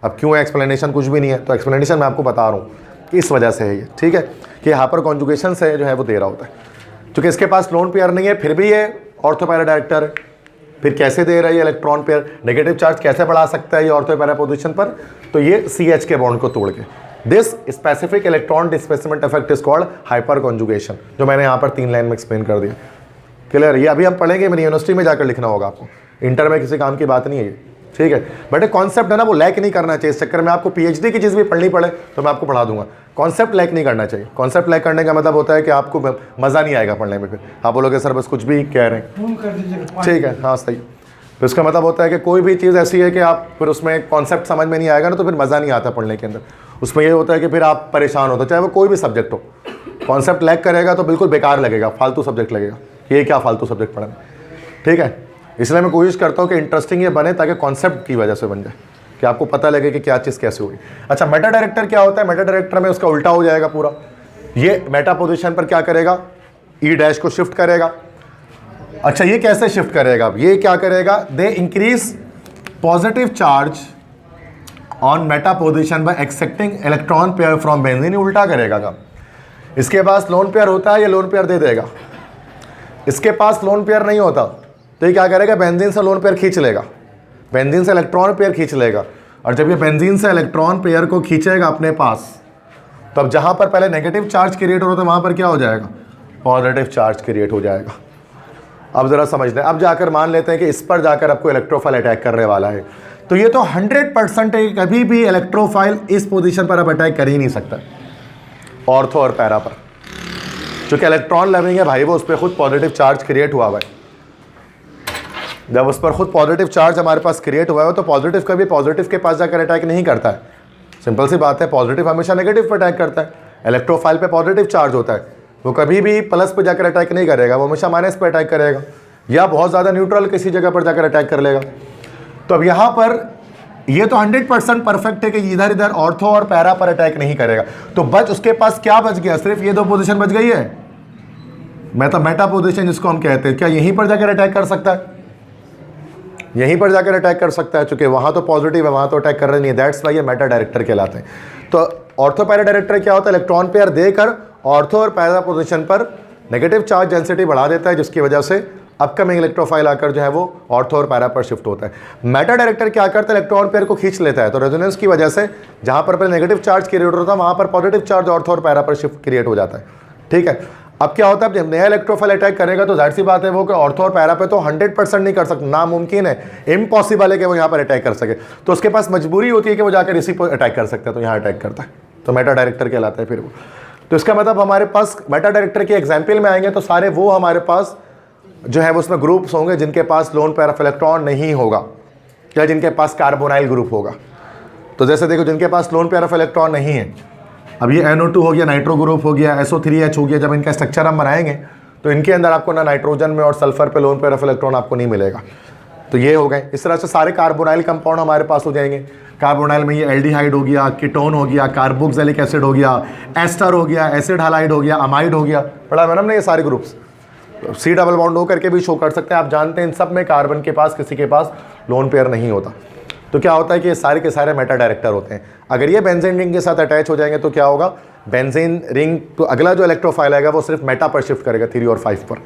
अब क्यों है एक्सप्लेनेशन कुछ भी नहीं है, तो एक्सप्लेनेशन मैं आपको बता रहा हूँ कि इस वजह से है ये, ठीक है, कि हाइपर कॉन्जुगेशन से जो है वो दे रहा होता है। क्योंकि इसके पास लोन पेयर नहीं है, फिर भी ये ऑर्थो पैरा डायरेक्टर है। फिर कैसे दे रहा है ये इलेक्ट्रॉन पेयर? नेगेटिव चार्ज कैसे बढ़ा सकता है ये ऑर्थो पैरा पोजीशन पर? तो ये CH के बॉन्ड को तोड़ के। This specific electron displacement effect is called hyper conjugation, जो मैंने यहाँ पर 3 लाइन में एक्सप्लेन कर दिया। क्लियर? ये अभी हम पढ़ेंगे, मेरी यूनिवर्सिटी में जाकर लिखना होगा आपको, इंटर में किसी काम की बात नहीं है ये, ठीक है। बट एक कॉन्सेप्ट है ना, वो लैक नहीं करना चाहिए। इस चक्कर में आपको PhD की चीज़ भी पढ़नी पड़े तो मैं आपको पढ़ा दूंगा। कॉन्सेप्ट लैक नहीं करना चाहिए। कॉन्सेप्ट लैक करने का मतलब होता है कि आपको मज़ा नहीं आएगा पढ़ने में, फिर आप बोलोगे सर बस कुछ भी कह रहे हैं, ठीक है, हाँ सही। तो इसका मतलब होता है कि कोई भी चीज़ ऐसी है कि आप फिर उसमें कॉन्सेप्ट समझ में नहीं आएगा ना, तो फिर मज़ा नहीं आता पढ़ने के अंदर। उसमें ये होता है कि फिर आप परेशान होते, चाहे वो कोई भी सब्जेक्ट हो। कॉन्सेप्ट लैक करेगा तो बिल्कुल बेकार लगेगा, फालतू सब्जेक्ट लगेगा, ये क्या फालतू सब्जेक्ट पढ़ना, ठीक है। इसलिए मैं कोशिश करता हूँ कि इंटरेस्टिंग ये बने, ताकि कॉन्सेप्ट की वजह से बन जाए, कि आपको पता लगे कि क्या चीज़ कैसे होगी। अच्छा, मेटा डायरेक्टर क्या होता है? मेटा डायरेक्टर में उसका उल्टा हो जाएगा पूरा। ये मेटा पोजीशन पर क्या करेगा? E' को शिफ्ट करेगा। अच्छा, ये कैसे शिफ्ट करेगा? ये क्या करेगा? They increase positive charge on Meta position by accepting electron pair from benzene. उल्टा करेगा काम। इसके पास लोन पेयर होता है, ये लोन पेयर दे देगा। इसके पास लोन पेयर नहीं होता, तो ये क्या करेगा? बेंजीन से लोन पेयर खींच लेगा, बेंजीन से इलेक्ट्रॉन पेयर खींच लेगा। और जब ये बेंजीन से इलेक्ट्रॉन पेयर को खींचेगा अपने पास, तो अब जहाँ पर पहले नेगेटिव चार्ज क्रिएट हो रहा था, वहाँ पर क्या हो जाएगा? पॉजिटिव चार्ज क्रिएट हो जाएगा। अब ज़रा समझ लें, अब जाकर मान लेते हैं कि इस पर जाकर आपको इलेक्ट्रोफाइल अटैक करने वाला है, तो ये तो 100% है, कभी भी इलेक्ट्रोफाइल इस पोजीशन पर अब अटैक कर ही नहीं सकता, ऑर्थो और पैरा पर। चूंकि इलेक्ट्रॉन लविंग है भाई, वो उस पर खुद पॉजिटिव चार्ज क्रिएट हुआ है। जब उस पर खुद पॉजिटिव चार्ज हमारे पास क्रिएट हुआ है तो पॉजिटिव कभी पॉजिटिव के पास जाकर अटैक नहीं करता है। सिंपल सी बात है, पॉजिटिव हमेशा नेगेटिव पर अटैक करता है। इलेक्ट्रोफाइल पे पॉजिटिव चार्ज होता है, वो कभी भी प्लस पे जाकर अटैक नहीं करेगा, वो हमेशा माइनस पे अटैक करेगा या बहुत ज़्यादा न्यूट्रल किसी जगह पर जाकर अटैक कर लेगा। तो अब यहाँ पर ये तो 100% परफेक्ट है कि इधर इधर ऑर्थो और पैरा पर अटैक नहीं करेगा। तो बच उसके पास क्या बच गया? सिर्फ ये दो पोजीशन बच गई है, मेटा पोजीशन जिसको हम कहते हैं। क्या यहीं पर जाकर अटैक कर सकता है? यहीं पर जाकर अटैक कर सकता है, चूंकि वहां तो पॉजिटिव है, वहां तो अटैक कर रहे नहीं है। दैट्स वाई ये मेटा डायरेक्टर कहलाते हैं। तो ऑर्थो पैरा डायरेक्टर क्या होता है? इलेक्ट्रॉन पेयर देकर ऑर्थो और पैरा पोजीशन पर नेगेटिव चार्ज डेंसिटी बढ़ा देता है, जिसकी वजह से अपकमिंग इलेक्ट्रोफाइल आकर जो है वो ऑर्थो और पैरा पर शिफ्ट होता है। मेटा डायरेक्टर क्या करता है? इलेक्ट्रॉन पेयर को खींच लेता है। तो रेजोनेंस की वजह से जहां पर नेगेटिव चार्ज क्रिएट होता है वहां पर पॉजिटिव चार्ज ऑर्थो और पैरा पर शिफ्ट क्रिएट हो जाता है। ठीक है, अब क्या होता है, जब नया इलेक्ट्रोफाइल अटैक करेगा तो जाहिर सी बात है वो कि ऑर्थो और पैरा पे तो 100% नहीं कर सकता, नामुमकिन है, इम्पॉसिबल है कि वो यहाँ पर अटैक कर सके। तो उसके पास मजबूरी होती है कि वो जाकर इसी पर अटैक कर सकता है, तो यहाँ अटैक करता है। तो मेटा डायरेक्टर कहलाता है फिर वो। तो इसका मतलब हमारे पास मेटा डायरेक्टर के एग्जाम्पल में आएंगे तो सारे वो हमारे पास जो है वो उसमें ग्रुप्स होंगे जिनके पास लोन पेयर ऑफ इलेक्ट्रॉन नहीं होगा या जिनके पास कार्बोनाइल ग्रुप होगा। तो जैसे देखो, जिनके पास लोन पेयर ऑफ इलेक्ट्रॉन नहीं है, अब ये NO2 हो गया, नाइट्रो ग्रुप हो गया, SO3H हो गया, जब इनका स्ट्रक्चर हम बनाएंगे तो इनके अंदर आपको ना नाइट्रोजन में और सल्फर पे लोन पेयर ऑफ इलेक्ट्रॉन आपको नहीं मिलेगा। तो ये हो गए। इस तरह से सारे कार्बोनाइल कंपाउंड हमारे पास हो जाएंगे। कार्बोनाइल में ये एल्डिहाइड हो गया, कीटोन हो गया, कार्बोक्सिलिक एसिड हो गया, एस्टर हो गया, एसिड हालाइड हो गया, अमाइड हो गया। पढ़ा मैडम ने ये सारे ग्रुप्स C डबल बॉन्ड हो करके भी शो कर सकते हैं। आप जानते हैं इन सब में कार्बन के पास किसी के पास लोन पेयर नहीं होता। तो क्या होता है कि ये सारे के सारे मेटा डायरेक्टर होते हैं। अगर ये बेंजीन रिंग के साथ अटैच हो जाएंगे तो क्या होगा, बेंजीन रिंग तो अगला जो इलेक्ट्रोफाइल आएगा वो सिर्फ मेटा पर शिफ्ट करेगा, 3 और 5 पर।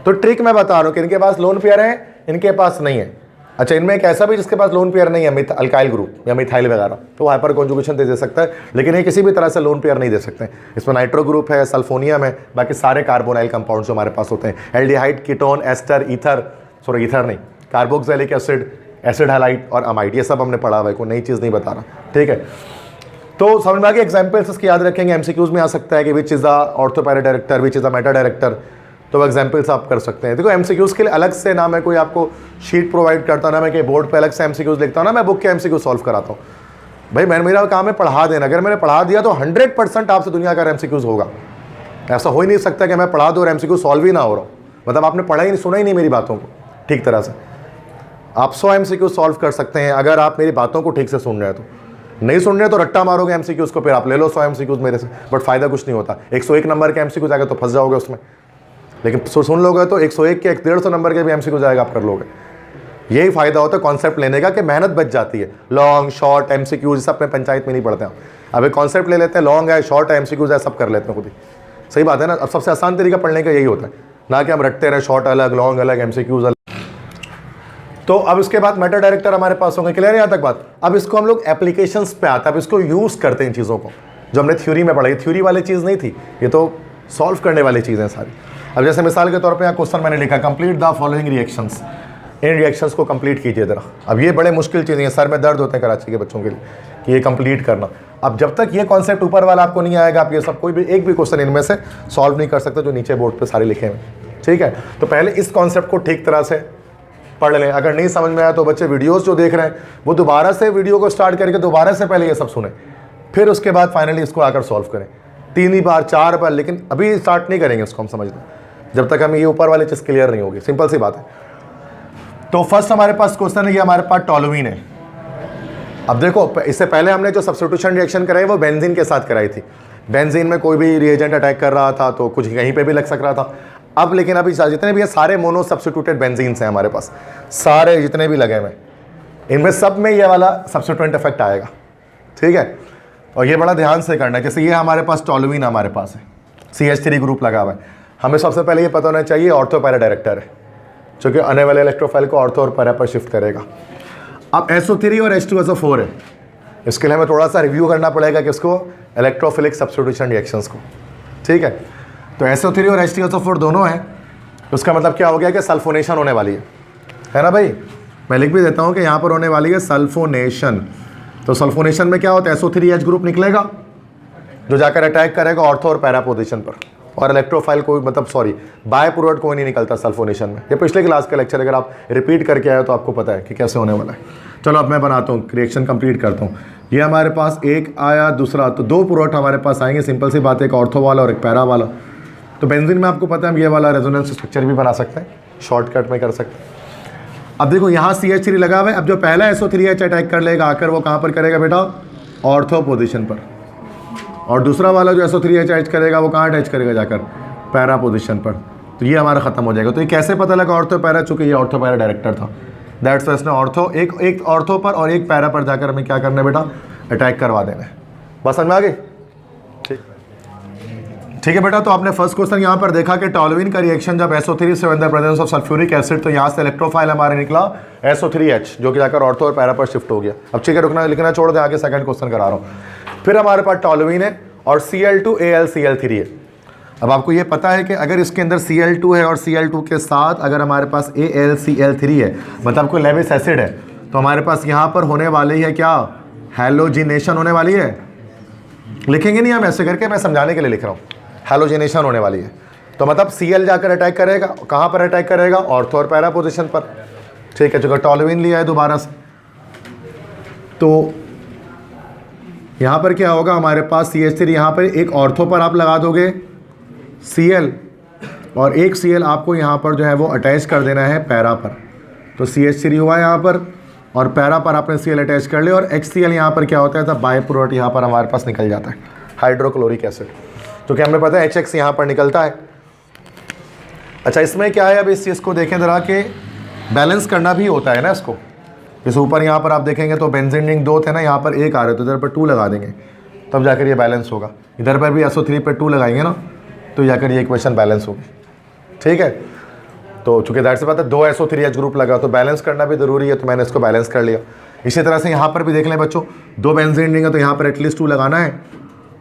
तो ट्रिक मैं बता रहा हूँ कि इनके पास लोन पेयर है, इनके पास नहीं है। अच्छा, इनमें एक ऐसा भी जिसके पास लोन पेयर नहीं है, अल्काइल ग्रुप या मिथाइल वगैरह, तो हाइपर कॉन्जुगेशन दे सकता है, लेकिन ये किसी भी तरह से लोन पेयर नहीं दे सकते। इसमें नाइट्रो ग्रुप है, सल्फोनियम है, बाकी सारे कार्बोनाइल कंपाउंड जो हमारे पास होते हैं, aldehyde, ketone, ester, ether, sorry ether नहीं, कार्बोक्सिलिक एसिड, एसिड हाइलाइट और अमाइड, ये सब हमने पढ़ा हुआ है, कोई नई चीज़ नहीं बता रहा। ठीक है, तो समझ में आ गया। एग्जाम्पल्स इसके याद रखेंगे, MCQs में आ सकता है कि which is the ortho para director, which is the Meta director. तो एग्जाम्पल्स आप कर सकते हैं। देखो MCQs के लिए अलग से ना मैं कोई आपको शीट प्रोवाइड करता, ना मैं कि बोर्ड पे अलग से MCQs लिखता हूँ, ना मैं बुक के MCQ सॉल्व कराता हूँ। भाई मेरा काम है पढ़ा देना। अगर मैंने पढ़ा दिया तो 100% आपसे दुनिया का MCQs होगा। ऐसा हो ही नहीं सकता कि मैं पढ़ा दूँ और MCQ सॉल्व ही ना हो रहा हूँ, मतलब आपने पढ़ा ही नहीं, सुना ही नहीं मेरी बातों को ठीक तरह से। आप 100 MCQ सॉल्व कर सकते हैं अगर आप मेरी बातों को ठीक से सुन रहे हैं। तो नहीं सुन रहे तो रट्टा मारोगे MCQs को, फिर आप ले लो 100 MCQs मेरे से, बट फ़ायदा कुछ नहीं होता। 101 नंबर के MCQ जाएगा तो फंस जाओगे उसमें, लेकिन सुन लोगे तो 101 के 150 नंबर के भी MCQ जाएगा, आप कर लोगे। यही फ़ायदा होता है कॉन्सेप्ट लेने का कि मेहनत बच जाती है। लॉन्ग शॉर्ट MCQ सब अपने पंचायत में नहीं पढ़ते हैं। अब एक कॉन्सेप्ट ले लेते हैं, लॉन्ग है, शॉर्ट है, MCQ है, सब कर लेते हैं खुद ही। सही बात है ना। अब सबसे आसान तरीका पढ़ने का यही होता है, ना कि हम रटते रहे शॉर्ट अलग, लॉन्ग अलग, MCQs अलग। तो अब इसके बाद मेटा डायरेक्टर हमारे पास होंगे। क्लियर है यहाँ तक बात? अब इसको हम लोग एप्लीकेशंस पे आते हैं, अब इसको यूज़ करते हैं इन चीज़ों को, जो हमने थ्योरी में पढ़ाई। थ्योरी वाली चीज़ नहीं थी, ये तो सॉल्व करने वाली चीज़ें सारी। अब जैसे मिसाल के तौर पे यहाँ क्वेश्चन मैंने लिखा, complete the following reactions, in reactions को कंप्लीट कीजिए ज़रा। अब ये बड़े मुश्किल चीज़ें हैं, सर में दर्द होते हैं कराची के बच्चों के लिए कि ये कंप्लीट करना। अब जब तक ये कॉन्सेप्ट ऊपर वाला आपको नहीं आएगा, आप ये सब कोई भी एक भी क्वेश्चन इनमें से सॉल्व नहीं कर सकते जो नीचे बोर्ड पर सारे लिखे हैं। ठीक है, तो पहले इस कॉन्सेप्ट को ठीक तरह से पढ़ लें। अगर नहीं समझ में आया तो बच्चे वीडियोस जो देख रहे हैं वो दोबारा से वीडियो को स्टार्ट करके दोबारा से पहले ये सब सुने, फिर उसके बाद फाइनली इसको आकर सॉल्व करें 3 ही बार 4 बार। लेकिन अभी स्टार्ट नहीं करेंगे इसको हम समझना, जब तक हमें ये ऊपर वाली चीज़ क्लियर नहीं होगी। सिंपल सी बात है। तो फर्स्ट हमारे पास क्वेश्चन है, ये हमारे पास टोलुइन है। अब देखो, इससे पहले हमने जो सब्स्टिट्यूशन रिएक्शन कराई वो बेंजीन के साथ कराई थी। बेंजीन में कोई भी रिएजेंट अटैक कर रहा था तो कुछ कहीं पे भी लग सक रहा था। अब लेकिन अभी जितने भी है सारे मोनो सब्स्टिट्यूटेड बेंजीन्स हैं हमारे पास, सारे जितने भी लगे हुए, इनमें सब में ये वाला सब्स्टिट्यूएंट इफेक्ट आएगा। ठीक है, और ये बड़ा ध्यान से करना है। जैसे ये हमारे पास टोलुइन हमारे पास है, CH3 ग्रुप लगा हुआ है। हमें सबसे पहले ये पता होना चाहिए ऑर्थो पैरा डायरेक्टर है, जो कि आने वाले इलेक्ट्रोफाइल को ऑर्थो और पैरा पर शिफ्ट करेगा। अब SO3 और H2SO4 है, इसके लिए हमें थोड़ा सा रिव्यू करना पड़ेगा कि इसको इलेक्ट्रोफिलिक सब्स्टिट्यूशन रिएक्शंस को। ठीक है, तो SO3 और H2SO4 दोनों हैं, उसका मतलब क्या हो गया कि सल्फोनेशन होने वाली है ना भाई। मैं लिख भी देता हूँ कि यहाँ पर होने वाली है सल्फोनेशन। तो सल्फोनेशन में क्या होता है, SO3H ग्रुप निकलेगा जो जाकर अटैक करेगा ऑर्थो और पैरा पोजीशन पर। और इलेक्ट्रोफाइल कोई मतलब सॉरी बाय प्रोडक्ट कोई नहीं निकलता सल्फोनेशन में। ये पिछले क्लास का लेक्चर, अगर आप रिपीट करके आए तो आपको पता है कि कैसे होने वाला है। चलो अब मैं बनाता हूँ, रिएक्शन कंप्लीट करता हूँ। ये हमारे पास एक आया, दूसरा, तो दो प्रोडक्ट हमारे पास आएंगे, सिंपल सी बात है, एक ऑर्थो वाला और एक पैरा वाला। तो बेंजीन में आपको पता है हम ये वाला रेजोनेंस स्ट्रक्चर भी बना सकते हैं, शॉर्टकट में कर सकते हैं। अब देखो यहाँ CH3 लगा हुआ है, अब जो पहला SO3H अटैक कर लेगा आकर वो कहाँ पर करेगा बेटा, ऑर्थो पोजीशन पर, और दूसरा वाला जो SO3H करेगा वो कहाँ अटैच करेगा जाकर, पैरा पोजीशन पर। तो ये हमारा खत्म हो जाएगा। तो ये कैसे पता लगा ऑर्थो पैरा, चूंकि ये ऑर्थो पैरा डायरेक्टर था, दैट्स वाई इसने ऑर्थो एक ऑर्थो पर और एक पैरा पर जाकर हमें क्या करना है बेटा, अटैक करवा देना है। बस समझ में आ गई? ठीक है बेटा। तो आपने फर्स्ट क्वेश्चन यहाँ पर देखा कि टॉलुइन का रिएक्शन जब SO3 से in the presence of sulphuric acid, तो यहाँ से इलेक्ट्रोफाइल हमारे निकला SO3H जो कि जाकर ऑर्थो और पैरा पर शिफ्ट हो गया। अब ठीक है, रुकना लिखना छोड़ दे, आगे सेकंड क्वेश्चन करा रहा हूँ। फिर हमारे पास टॉलुइन है और Cl2AlCl3 है। अब आपको ये पता है कि अगर इसके अंदर Cl2 है और Cl2 के साथ अगर हमारे पास AlCl3 है, मतलब कोई लेविस एसिड है, तो हमारे पास यहाँ पर होने वाली है क्या, हैलोजिनेशन होने वाली है। लिखेंगे नहीं हम ऐसे करके, मैं समझाने के लिए लिख रहा हूँ, हैलोजिनेशन होने वाली है। तो मतलब Cl जाकर अटैक करेगा, कहाँ पर अटैक करेगा, ऑर्थो और पैरा पोजीशन पर। ठीक है, जो टॉलुइन लिया है दोबारा से, तो यहाँ पर क्या होगा, हमारे पास CH3 यहाँ पर एक ऑर्थो पर आप लगा दोगे Cl, और एक Cl आपको यहाँ पर जो है वो अटैच कर देना है पैरा पर। तो CH3 हुआ यहाँ पर और पैरा पर आपने Cl अटैच कर लिया, और HCl यहाँ पर क्या होता है, तो बाय प्रोडक्ट यहाँ पर हमारे पास निकल जाता है, हाइड्रोक्लोरिक एसिड, जो कि हमें पता है HX यहाँ पर निकलता है। अच्छा, इसमें क्या है, अब इस चीज़ को देखें ज़रा कि बैलेंस करना भी होता है ना इसको। जैसे ऊपर यहाँ पर आप देखेंगे तो बेंजीन रिंग 2 थे ना, यहाँ पर 1 आ रहे, तो इधर पर 2 लगा देंगे तब जाकर ये बैलेंस होगा। इधर पर भी SO3 पर 2 लगाएंगे ना, तो जाकर ये इक्वेशन बैलेंस होगी। ठीक है, तो चूँकि दैट से बात है 2 SO3H ग्रुप लगा, तो बैलेंस करना भी ज़रूरी है, तो मैंने इसको बैलेंस कर लिया। इसी तरह से यहाँ पर भी देख लें बच्चों, 2 बेंजीन रिंग है तो यहाँ पर एटलीस्ट 2 लगाना है।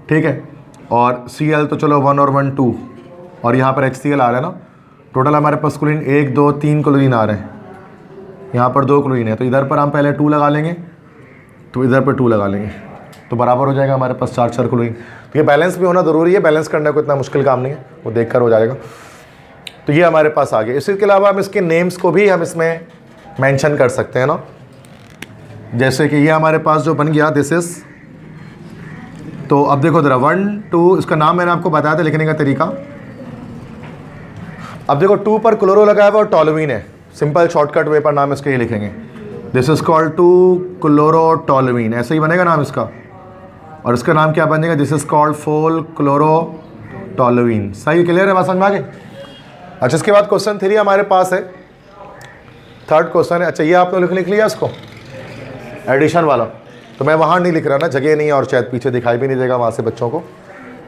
ठीक है, और Cl तो चलो 1 और 1 2, और यहाँ पर HCl आ रहा है ना, टोटल हमारे पास क्लोरीन 1 2 3 क्लोरीन आ रहे हैं, यहाँ पर 2 क्लोरीन है, तो इधर पर हम पहले 2 लगा लेंगे, तो इधर पर 2 लगा लेंगे, तो बराबर हो जाएगा हमारे पास 4 क्लोरीन। तो ये बैलेंस भी होना ज़रूरी है, बैलेंस करने को इतना मुश्किल काम नहीं है, वो देख कर हो जाएगा। तो ये हमारे पास आ गया। इसके अलावा हम इसके नेम्स को भी हम इसमें मेंशन कर सकते हैं ना, जैसे कि ये हमारे पास जो बन गया दिस इज़, तो अब देखो ज़रा 1 2, इसका नाम मैंने आपको बताया था लिखने का तरीका। अब देखो 2 पर क्लोरो लगाया हुआ और टॉलुइन है, सिंपल शॉर्टकट वे पर नाम इसके ये लिखेंगे, this is called 2 chloro toluene, ऐसे ही बनेगा नाम इसका। और इसका नाम क्या बनेगा, this is called 4 chloro toluene. सही, क्लियर है, बात समझ में आ गई? अच्छा, इसके बाद क्वेश्चन 3 हमारे पास है, थर्ड क्वेश्चन है। अच्छा, ये आपने लिख लिया इसको, एडिशन वाला, तो मैं वहाँ नहीं लिख रहा ना, जगह नहीं है और शायद पीछे दिखाई भी नहीं देगा वहाँ से बच्चों को,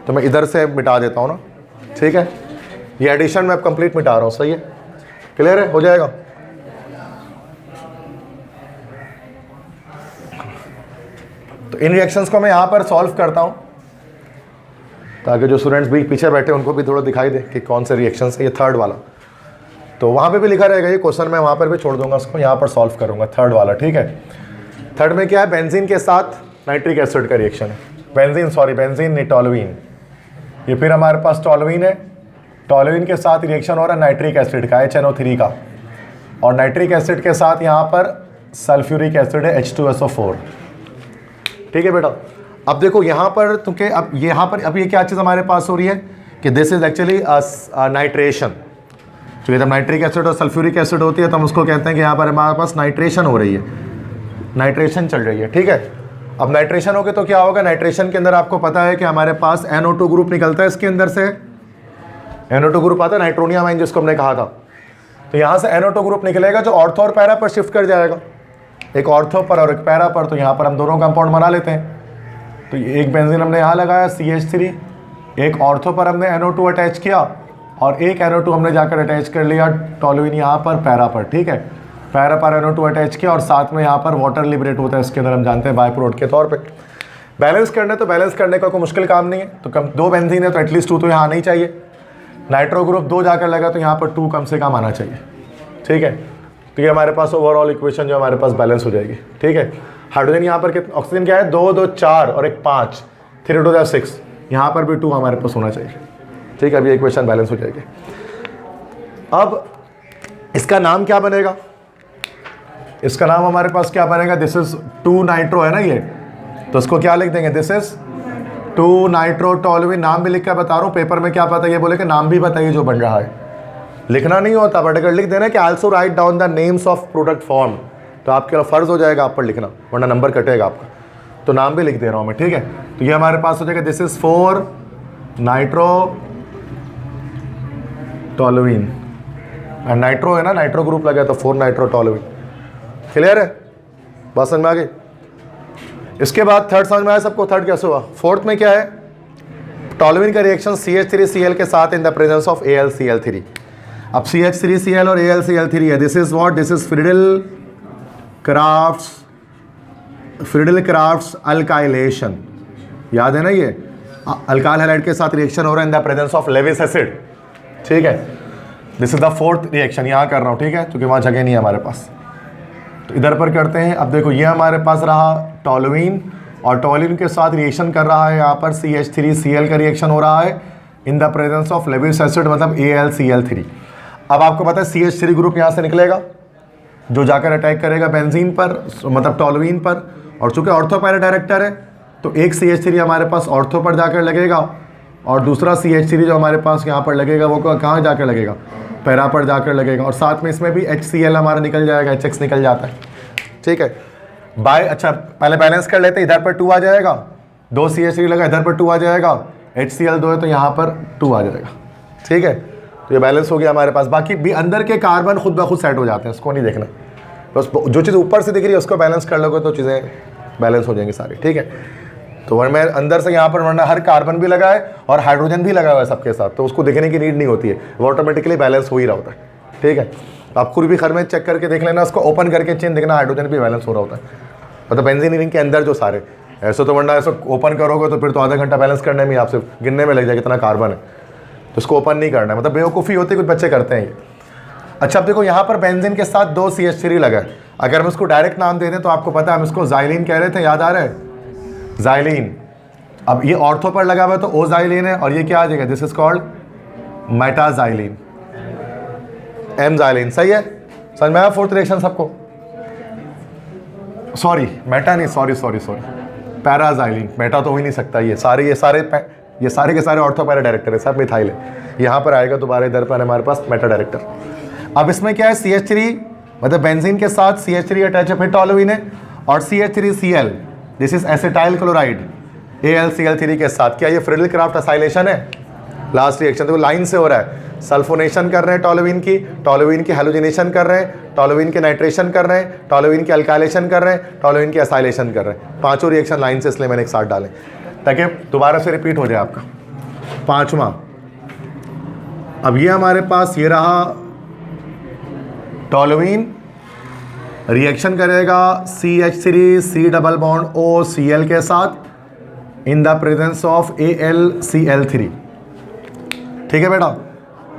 तो मैं इधर से मिटा देता हूँ ना। ठीक है, ये एडिशन मैं अब कंप्लीट मिटा रहा हूँ। सही है, क्लियर है, हो जाएगा। तो इन रिएक्शंस को मैं यहाँ पर सॉल्व करता हूँ, ताकि जो स्टूडेंट्स भी पीछे बैठे उनको भी थोड़ा दिखाई दे कि कौन से रिएक्शंस है। ये थर्ड वाला, तो वहाँ पे भी लिखा रहेगा ये क्वेश्चन, मैं वहाँ पर भी छोड़ दूंगा उसको, यहाँ पर सॉल्व करूँगा थर्ड वाला। ठीक है, थर्ड में क्या है, बेंजीन के साथ नाइट्रिक एसिड का रिएक्शन है। बेंजीन नहीं, टॉलुइन। ये फिर हमारे पास टॉलुइन है, टॉलुइन के साथ रिएक्शन हो रहा है नाइट्रिक एसिड का, HNO3 का, और नाइट्रिक एसिड के साथ यहाँ पर सल्फ्यूरिक एसिड है H2SO4। ठीक है बेटा, अब देखो यहाँ पर क्योंकि अब यहाँ पर अब ये क्या चीज़ हमारे पास हो रही है कि दिस इज एक्चुअली नाइट्रेशन। तो जब नाइट्रिक एसिड और सल्फ्यूरिक एसिड होती है तो हम उसको कहते हैं कि यहाँ पर हमारे पास नाइट्रेशन हो रही है, नाइट्रेशन चल रही है। ठीक है, अब नाइट्रेशन हो गए तो क्या होगा, नाइट्रेशन के अंदर आपको पता है कि हमारे पास NO2 ग्रुप निकलता है, इसके अंदर से NO2 ग्रुप आता है, नाइट्रोनियम आयन जिसको हमने कहा था। तो यहाँ से NO2 ग्रुप निकलेगा जो ऑर्थो और पैरा पर शिफ्ट कर जाएगा, एक ऑर्थो पर और एक पैरा पर। तो यहाँ पर हम दोनों कंपाउंड बना लेते हैं। तो एक बेंजीन हमने यहाँ लगाया CH3, एक ऑर्थो पर हमने NO2 अटैच किया, और एक NO2 हमने जाकर अटैच कर लिया टॉलुइन यहाँ पर पैरा पर। ठीक है, पैरा पर NO2 अटैच किया, और साथ में यहाँ पर वाटर लिबरेट होता है इसके अंदर, हम जानते हैं बाय प्रोडक्ट के तौर पे। बैलेंस करना है तो बैलेंस करने का कोई मुश्किल काम नहीं है। तो कम 2 बेंजीन है तो एटलीस्ट 2 तो यहाँ आना ही चाहिए। नाइट्रो ग्रुप 2 जाकर लगा तो यहाँ पर 2 कम से कम आना चाहिए। ठीक है, तो ये हमारे पास ओवरऑल इक्वेशन जो हमारे पास बैलेंस हो जाएगी। ठीक है, हाइड्रोजन यहाँ पर कितना, ऑक्सीजन क्या है, 2 2 4 और एक 5, 3 2 6, यहाँ पर भी 2 हमारे पास होना चाहिए। ठीक है, अभी इक्वेशन बैलेंस हो जाएगी। अब इसका नाम क्या बनेगा, इसका नाम हमारे पास क्या बनेगा, दिस इज 2 नाइट्रो है ना ये, तो इसको क्या लिख देंगे, दिस इज 2 नाइट्रो टोलुइन। नाम भी लिख कर बता रहा हूँ, पेपर में क्या पता ये बोले कि नाम भी बताइए जो बन रहा है, लिखना नहीं होता, बट अगर लिख देना कि also write down the names of product form, तो आपके फर्ज हो जाएगा आप पर लिखना, वरना नंबर कटेगा आपका, तो नाम भी लिख दे रहा हूँ मैं, ठीक है। तो ये हमारे पास हो जाएगा this is 4 nitro toluene, nitro है ना, नाइट्रो ग्रुप लगा तो 4 नाइट्रो टोलुइन। क्लियर है, बात समझ में आ गई। इसके बाद थर्ड समझ में आया सबको, थर्ड कैसे हुआ। फोर्थ में क्या है, टोलुइन का रिएक्शन CH3Cl के साथ in the presence of AlCl3। अब CH3Cl और AlCl3 है, this is what, this is Friedel crafts alkylation, याद है ना, ये अल्काइल हैलाइड के साथ रिएक्शन हो रहा है in the presence of Lewis acid, ठीक है। This is the fourth reaction, यहाँ कर रहा हूँ, ठीक है, क्योंकि वहाँ जगह नहीं है हमारे पास, तो इधर पर करते हैं। अब देखो ये हमारे पास रहा टोलुइन, और टोलुइन के साथ रिएक्शन कर रहा है यहाँ पर CH3Cl का रिएक्शन हो रहा है in the presence of Lewis acid, मतलब AlCl3। अब आपको पता है CH3 ग्रुप यहाँ से निकलेगा जो जाकर अटैक करेगा बेंजीन पर, मतलब टोलुइन पर, और चूंकि ऑर्थो पैरा डायरेक्टर है तो एक CH3 हमारे पास ऑर्थो पर जाकर लगेगा, और दूसरा CH3 जो हमारे पास यहाँ पर लगेगा वो कहाँ जाकर लगेगा, पैरा पर जाकर लगेगा, और साथ में इसमें भी HCl हमारा निकल जाएगा, HX निकल जाता है, ठीक है। बाय, अच्छा पहले बैलेंस कर लेते हैं, इधर पर 2 आ जाएगा, 2 CH3 लगा, इधर पर 2 आ जाएगा, HCl 2 है तो यहाँ पर 2 आ जाएगा, ठीक है। तो ये बैलेंस हो गया हमारे पास। बाकी भी अंदर के कार्बन खुद ब खुद सेट हो जाते हैं, इसको नहीं देखना, बस जो चीज़ ऊपर से दिख रही है उसको बैलेंस कर लोगे तो चीज़ें बैलेंस हो जाएंगी सारी, ठीक है। तो वरना मैं अंदर से यहाँ पर, वरना हर कार्बन भी लगा है और हाइड्रोजन भी लगा हुआ है सबके साथ, तो उसको देखने की नीड नहीं होती है, वो ऑटोमेटिकली बैलेंस हो ही रहा होता है, ठीक है। आप खुद भी घर में चेक करके देख लेना, उसको ओपन करके चेन देखना, हाइड्रोजन भी बैलेंस हो रहा होता है, मतलब बेंजीन रिंग के अंदर जो सारे, ऐसे तो वरना ऐसा ओपन करोगे तो फिर तो आधा घंटा बैलेंस करने में आपसे गिनने में लग जाएगा कितना कार्बन है, तो उसको ओपन नहीं करना है, मतलब बेवकूफ़ी होती है, कुछ बच्चे करते हैं ये। अच्छा अब देखो यहाँ पर बेंजीन के साथ 2 CH3 लगा है, अगर हम इसको डायरेक्ट नाम दे दें तो आपको पता है हम इसको जाइलिन कह रहे थे, याद आ रहा है, जाइलिन। अब ये ऑर्थो पर लगा हुआ है तो ओ जाइलिन है, और ये क्या आ जाएगा, this is called metaxylene, M xylene, सही है, समझ में आया फोर्थ रिएक्शन सबको। सॉरी मेटा नहीं, सॉरी पैराजाइलिन, मेटा तो हो ही नहीं सकता, ये सारे के सारे ऑर्थो पैरा डायरेक्टर है, सब मिथाइल है, यहाँ पर आएगा दोबारा, इधर पर हमारे पास मेटा डायरेक्टर। अब इसमें क्या है, CH3 मतलब बेंजीन के साथ CH3 अटैच है, फिर टोलुइन है, और CH3Cl this is acetyl chloride AlCl3 के साथ, क्या ये फ्रीडल क्राफ्ट असाइलेशन है, लास्ट रिएक्शन तो लाइन से हो रहा है, सल्फोनेशन कर रहे हैं टोलुइन की हेलोजिनेशन कर रहे हैं, टोलुइन के नाइट्रेशन कर रहे हैं, टोलुइन की अल्काइलेशन कर रहे हैं, टोलुइन की असाइलेशन कर रहे हैं, पांचों रिएक्शन लाइन से, इसलिए मैंने एक साथ डाले ताकि दोबारा से रिपीट हो जाए आपका। पांचवा, अब ये हमारे पास ये रहा टोलुइन, रिएक्शन करेगा CH3C डबल बॉन्ड OCl के साथ in the presence of AlCl3, ठीक है बेटा।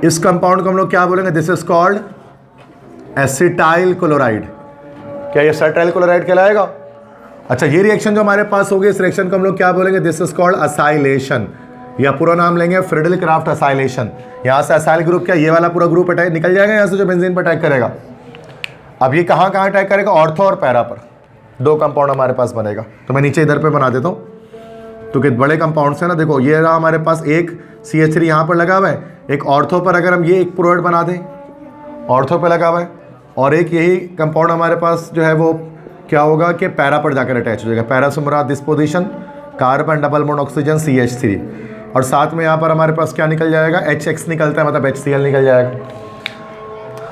इस कंपाउंड को हम लोग क्या बोलेंगे, this is called acetyl chloride, क्या ये एसिटाइल क्लोराइड कहलाएगा। अच्छा ये रिएक्शन जो हमारे पास होगी, इस रिएक्शन को हम लोग क्या बोलेंगे, दिस इज कॉल्ड असाइलेशन, या पूरा नाम लेंगे फ्रीडल क्राफ्ट असाइलेशन। यहाँ से असाइल ग्रुप क्या, ये वाला पूरा ग्रुप अटैक निकल जाएगा यहाँ से जो बेंजीन पर अटैक करेगा। अब ये कहाँ अटैक करेगा, ऑर्थो और पैरा पर, 2 कंपाउंड हमारे पास बनेगा। तो मैं नीचे इधर पे बना देता हूँ, तो कि बड़े कंपाउंड से ना, देखो ये रहा हमारे पास एक CH3 यहाँ पर लगा हुआ है, एक ऑर्थो पर अगर हम ये एक प्रोडक्ट बना दें, ऑर्थो पर लगा हुआ है, और एक यही कंपाउंड हमारे पास जो है वो क्या होगा कि पैरा पर जाकर अटैच हो जाएगा, पैरा से मुराद this position, carbon double bond oxygen CH3, और साथ में यहाँ पर हमारे पास क्या निकल जाएगा, HX निकलता है, मतलब HCl निकल जाएगा।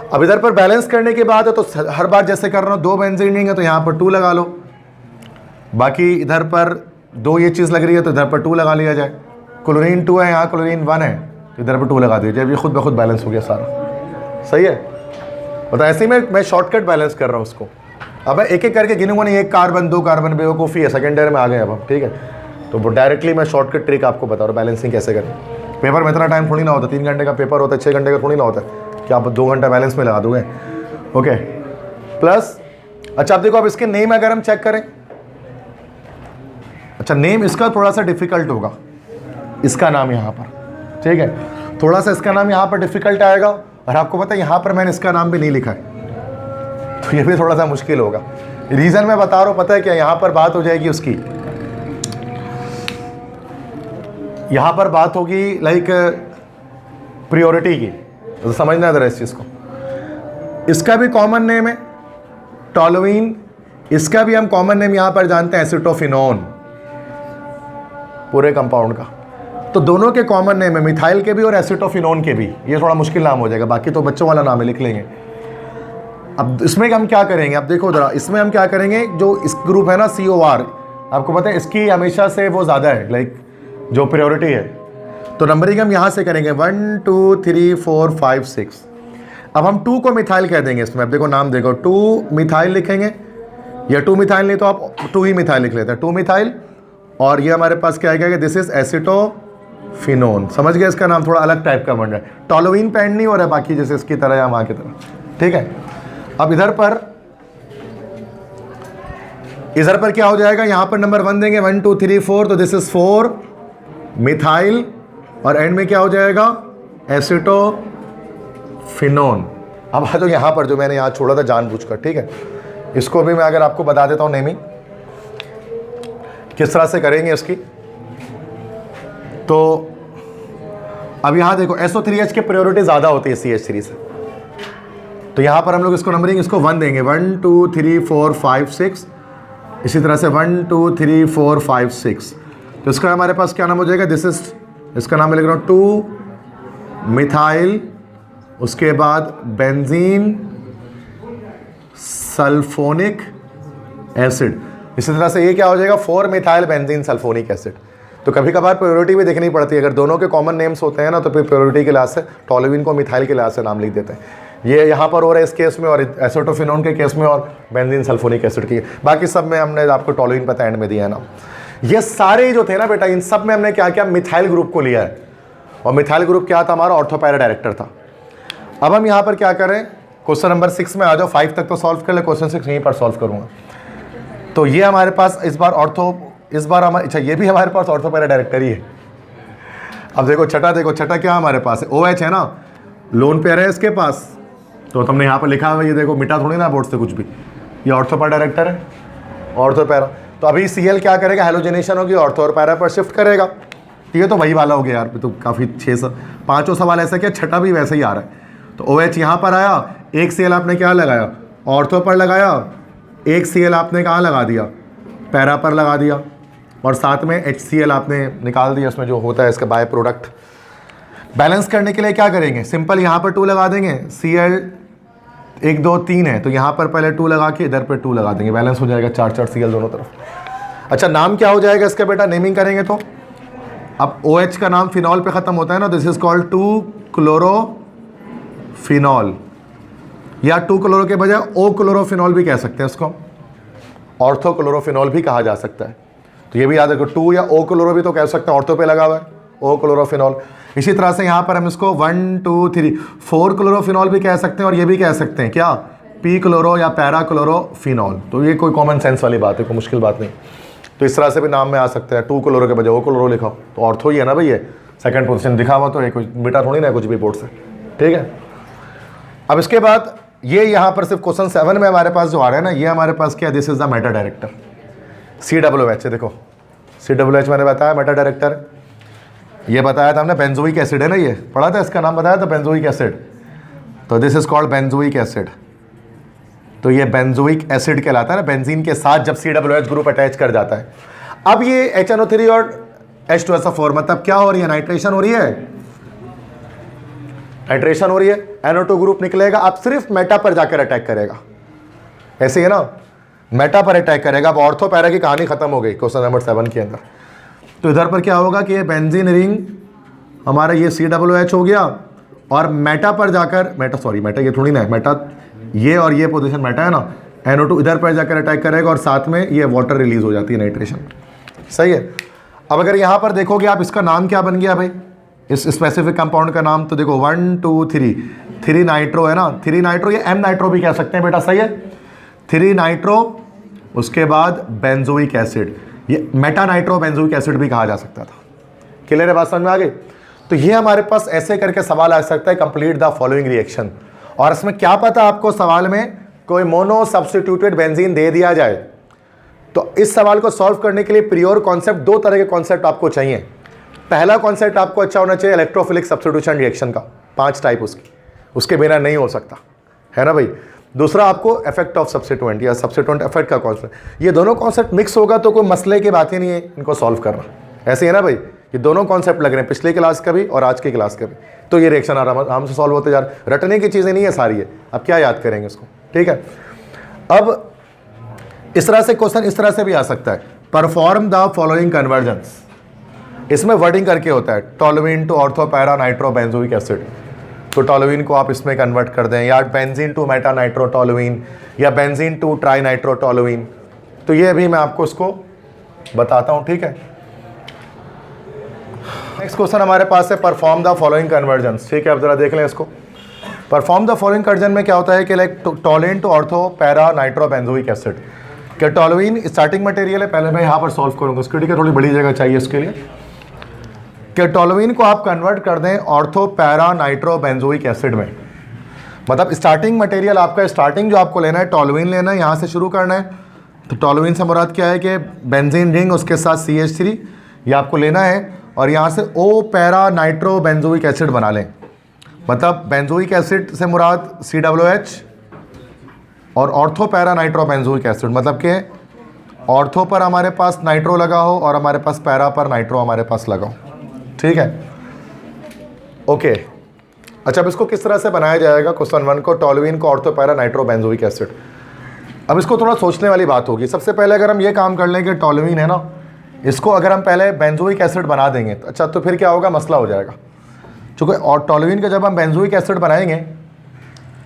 अब इधर पर बैलेंस करने के बाद तो हर बार जैसे कर रहा हूँ, 2 बेंजीन रिंग है तो यहाँ पर 2 लगा लो, बाकी इधर पर 2 ये चीज़ लग रही है तो इधर पर 2 लगा लिया जाए, क्लोरीन 2 है, यहाँ क्लोरीन 1 है तो इधर पर 2 लगा दीजिए, ये खुद ब खुद बैलेंस हो गया सारा, सही है। मतलब ऐसे ही मैं शॉर्टकट बैलेंस कर रहा हूँ उसको। अब मैं एक एक करके गिनूंगा नहीं, 1 कार्बन 2 कार्बन, बेवकूफ़ी है, सेकेंड ईयर में आ गए अब हम, ठीक है। तो वो डायरेक्टली मैं शॉर्टकट ट्रिक आपको बता रहा हूँ बैलेंसिंग कैसे करें। पेपर में इतना टाइम थोड़ी ना होता, 3 घंटे का पेपर होता है, 6 घंटे का थोड़ी ना होता है कि आप 2 घंटा बैलेंस में लगा दोगे, ओके। प्लस अच्छा अब देखो, अब इसके नेम अगर हम चेक करें, अच्छा नेम इसका थोड़ा सा डिफिकल्ट होगा, इसका नाम यहाँ पर, ठीक है। थोड़ा सा इसका नाम यहाँ पर डिफिकल्ट आएगा, और आपको पता है यहाँ पर मैंने इसका नाम भी नहीं लिखा है, तो ये भी थोड़ा सा मुश्किल होगा। रीज़न मैं बता रहा हूँ, पता है क्या, यहाँ पर बात हो जाएगी उसकी, यहाँ पर बात होगी लाइक प्रियोरिटी की, तो समझना जरा इस चीज़ को। इसका भी कॉमन नेम है टॉलुइन, इसका भी हम कॉमन नेम यहाँ पर जानते हैं एसिटोफिनोन, पूरे कंपाउंड का। तो दोनों के कॉमन नेम है, मिथाइल के भी और एसिटोफिनोन के भी। ये थोड़ा मुश्किल नाम हो जाएगा, बाकी तो बच्चों वाला नाम है, लिख लेंगे। अब इसमें हम क्या करेंगे, अब देखो जरा, इसमें हम क्या करेंगे, जो इस ग्रुप है ना COR, आपको पता है इसकी हमेशा से वो ज़्यादा है, लाइक जो प्रायोरिटी है, तो नंबरिंग हम यहाँ से करेंगे 1 2 3 4 5 6। अब हम 2 को मिथाइल कह देंगे इसमें। अब देखो नाम देखो, 2 मिथाइल लिखेंगे, या 2 मिथाइल नहीं तो आप 2 ही मिथाइल लिख लेते हैं, 2 मिथाइल। और ये हमारे पास क्या आएगा कि दिस इज एसिटोफिनोन। समझ गए, इसका नाम थोड़ा अलग टाइप का बन रहा है, टॉलुइन पेंड नहीं हो रहा है बाकी जैसे इसकी तरह या वहाँ की तरह, ठीक है। अब इधर पर क्या हो जाएगा, यहाँ पर नंबर 1 देंगे, 1 2 3 4, तो दिस इज 4 मिथाइल, और एंड में क्या हो जाएगा, एसिटोफिनोन। अब आ जाओ यहाँ पर, जो मैंने यहाँ छोड़ा था जानबूझकर, ठीक है। इसको भी मैं अगर आपको बता देता हूँ नेमिंग किस तरह से करेंगे इसकी। तो अब यहाँ देखो SO3H की प्रायोरिटी ज़्यादा होती है CH3 से, तो यहाँ पर हम लोग इसको नंबरिंग इसको 1 देंगे, 1 2 3 4 5 6, इसी तरह से 1 2 3 4 5 6। तो इसका हमारे पास क्या नाम हो जाएगा, दिस इज, इसका नाम मैं लिख रहा हूँ 2 मिथाइल, उसके बाद बेंजीन सल्फोनिक एसिड। इसी तरह से ये क्या हो जाएगा, 4 मिथाइल बेंजीन सल्फोनिक एसिड। तो कभी कभार प्रायोरिटी भी देखनी पड़ती है, अगर दोनों के कॉमन नेम्स होते हैं ना, तो फिर प्रायोरिटी के लिहाज से टॉलुइन को मिथाइल के लिहाज से नाम लिख देते हैं। ये यहाँ पर हो रहा है इस केस में, और एसिटोफिनोन के केस में, और बेंजीन सल्फोनिक एसिड की। बाकी सब में हमने आपको टॉलुइन पता एंड में दिया है ना। ये सारे जो थे ना बेटा, इन सब में हमने क्या किया, मिथाइल ग्रुप को लिया है, और मिथाइल ग्रुप क्या था, हमारा ऑर्थो पैरा डायरेक्टर था। अब हम यहाँ पर क्या करें, क्वेश्चन नंबर 6 में आ जाओ, 5 तक तो सॉल्व कर ले, क्वेश्चन 6 यहीं पर सॉल्व करूँगा। तो ये हमारे पास इस बार हमारे, अच्छा ये भी हमारे पास ऑर्थो पैरा डायरेक्टर ही है। अब देखो छठा, देखो छठा क्या हमारे पास है, OH है ना, लोन पेयर है इसके पास, तो तुमने यहाँ पर लिखा हुआ है, ये देखो मिटा थोड़ी ना बोर्ड से कुछ भी, ये ऑर्थो पैरा डायरेक्टर है, ऑर्थो पैरा। तो अभी Cl क्या करेगा, हेलोजेनेशन होगी, ऑर्थो और पैरा पर शिफ्ट करेगा। ये तो वही वाला हो गया यार, तो काफ़ी 5 सवाल ऐसा किया, छठा भी वैसे ही आ रहा है। तो OH यहाँ पर आया, एक Cl आपने क्या लगाया, ऑर्थो पर लगाया, एक Cl आपने कहाँ लगा दिया, पैरा पर लगा दिया, और साथ में HCl आपने निकाल दिया, उसमें जो होता है इसका बाय प्रोडक्ट। बैलेंस करने के लिए क्या करेंगे, सिंपल यहाँ पर 2 लगा देंगे, Cl 1 2 3 है, तो यहाँ पर पहले 2 लगा के इधर पर 2 लगा देंगे, बैलेंस हो जाएगा 4 Cl दोनों तरफ। अच्छा नाम क्या हो जाएगा इसका बेटा, नेमिंग करेंगे तो अब OH का नाम फिनॉल पे ख़त्म होता है ना, दिस इज कॉल्ड 2 क्लोरोफिनॉल, या 2 क्लोरो के बजाय O क्लोरोफिनॉल भी कह सकते हैं इसको, ऑर्थो क्लोरोफिनॉल भी कहा जा सकता है। तो ये भी याद रखो, 2 या O क्लोरो भी तो कह सकते हैं, ऑर्थो पे लगा हुआ है O क्लोरोफिनॉल। इसी तरह से यहाँ पर हम इसको 1 2 3 4 क्लोरोफिनॉल भी कह सकते हैं, और ये भी कह सकते हैं क्या, P क्लोरो या पैरा क्लोरोफिनॉल। तो ये कोई कॉमन सेंस वाली बात है, कोई मुश्किल बात नहीं। तो इस तरह से भी नाम में आ सकते हैं, 2 क्लोरो के बजाय O क्लोरो लिखा, तो ऑर्थो ही है ना भाई, ये सेकंड पोजीशन दिखा हुआ, तो ये कुछ बेटा थोड़ी ना कुछ भी बोर्ड से, ठीक है। अब इसके बाद ये यहाँ पर सिर्फ क्वेश्चन 7 में हमारे पास जो आ रहा है ना, ये हमारे पास क्या, this is the Meta director, COOH। देखो COOH मैंने बताया मेटा डायरेक्टर, ये बताया था हमने, बेंजोइक एसिड है ना, ये पढ़ा था, इसका नाम बताया था बेंजोइक एसिड। तो this is called benzoic acid. तो ये बेंजोइक एसिड कहलाता है ना, बेंजीन के साथ जब COOH ग्रुप अटैच कर जाता है। अब ये HNO3 और H2SO4 मतलब क्या हो रही है, नाइट्रेशन हो रही है, नाइट्रेशन हो रही है, NO2 ग्रुप निकलेगा, अब सिर्फ मेटा पर जाकर अटैक करेगा, ऐसे है ना, मेटा पर अटैक करेगा। अब ऑर्थो पैरा की कहानी खत्म हो गई क्वेश्चन नंबर 7 के अंदर। तो इधर पर क्या होगा कि ये बेंजीन रिंग हमारा ये COOH हो गया, और मेटा पर जाकर, मेटा ये थोड़ी ना है, मेटा ये और ये पोजीशन मेटा है ना, NO2 इधर पर जाकर अटैक करेगा, और साथ में ये वाटर रिलीज हो जाती है, नाइट्रेशन, सही है। अब अगर यहाँ पर देखोगे आप, इसका नाम क्या बन गया भाई, इस स्पेसिफिक कंपाउंड का नाम, तो देखो 1 2 3 नाइट्रो है ना, 3 नाइट्रो, ये M नाइट्रो भी कह सकते हैं बेटा, सही है, 3 नाइट्रो, उसके बाद बेंजोइक एसिड, ये मेटा नाइट्रो बेंजोइक एसिड भी कहा जा सकता था। क्लियर है बात, समझ में आ गई। तो ये हमारे पास ऐसे करके सवाल आ सकता है, कंप्लीट द फॉलोइंग रिएक्शन। और इसमें क्या पता आपको सवाल में कोई मोनो सब्स्टिट्यूटेड बेंजीन दे दिया जाए, तो इस सवाल को सॉल्व करने के लिए प्योर कॉन्सेप्ट, दो तरह के कॉन्सेप्ट आपको चाहिए। पहला कॉन्सेप्ट आपको अच्छा होना चाहिए इलेक्ट्रोफिलिक सब्स्टिट्यूशन रिएक्शन का, 5 टाइप उसके बिना नहीं हो सकता, है ना भाई। दूसरा आपको इफेक्ट ऑफ सब्स्टिट्यूएंट या सब्स्टिट्यूएंट इफेक्ट का कॉन्सेप्ट। ये दोनों कॉन्सेप्ट मिक्स होगा तो कोई मसले की बात ही नहीं है इनको सॉल्व करना, ऐसे है ना भाई। ये दोनों कॉन्सेप्ट लग रहे हैं पिछले क्लास का भी और आज की क्लास का भी, तो ये रिएक्शन आराम से सॉल्व होते जा रहे। रटने की चीज़ें नहीं है सारी है, अब क्या याद करेंगे इसको, ठीक है। अब इस तरह से क्वेश्चन इस तरह से भी आ सकता है, परफॉर्म द फॉलोइंग कन्वर्जेंस। इसमें वर्डिंग करके होता है toluene to ortho para nitro benzoic acid, तो टोलुइन को आप इसमें कन्वर्ट कर दें, या बेंजीन टू मेटा नाइट्रोटोलुइन, या बेंजीन टू ट्राई नाइट्रोटोलुइन। तो ये भी मैं आपको इसको बताता हूँ, ठीक है। नेक्स्ट क्वेश्चन हमारे पास है परफॉर्म द फॉलोइंग कन्वर्जेंस, ठीक है। अब जरा देख लें इसको। परफॉर्म द फॉलोइंग कन्वर्जन में क्या होता है कि like toluene to ortho para nitro benzoic acid, कि टोलुइन स्टार्टिंग मटेरियल है। पहले मैं यहाँ पर सॉल्व करूँगा उसके लिए, थोड़ी बड़ी जगह चाहिए इसके लिए, कि टोलुइन को आप कन्वर्ट कर दें ortho para nitro benzoic acid में। मतलब स्टार्टिंग मटेरियल आपका, स्टार्टिंग जो आपको लेना है टोलुइन लेना है, यहाँ से शुरू करना है। तो टोलुइन से मुराद क्या है कि बेंजीन रिंग उसके साथ CH3 ये आपको लेना है, और यहाँ से ओ पैरा नाइट्रो बेंजोइक एसिड बना लें। मतलब बेंजोइक एसिड से मुराद COOH और ortho para nitro benzoic acid, मतलब कि ऑर्थो पर हमारे पास नाइट्रो लगा हो और हमारे पास पैरा पर नाइट्रो हमारे पास लगा हो, ठीक है। ओके, अच्छा अब इसको किस तरह से बनाया जाएगा क्वेश्चन 1 को, टोलुइन को ortho para nitro benzoic acid. अब इसको थोड़ा सोचने वाली बात होगी। सबसे पहले अगर हम ये काम कर लें कि टोलुइन है ना, इसको अगर हम पहले बेंजोइक एसिड बना देंगे तो अच्छा, तो फिर क्या होगा, मसला हो जाएगा। चूँकि और टोलुइन का जब हम बेंजोइक एसिड बनाएंगे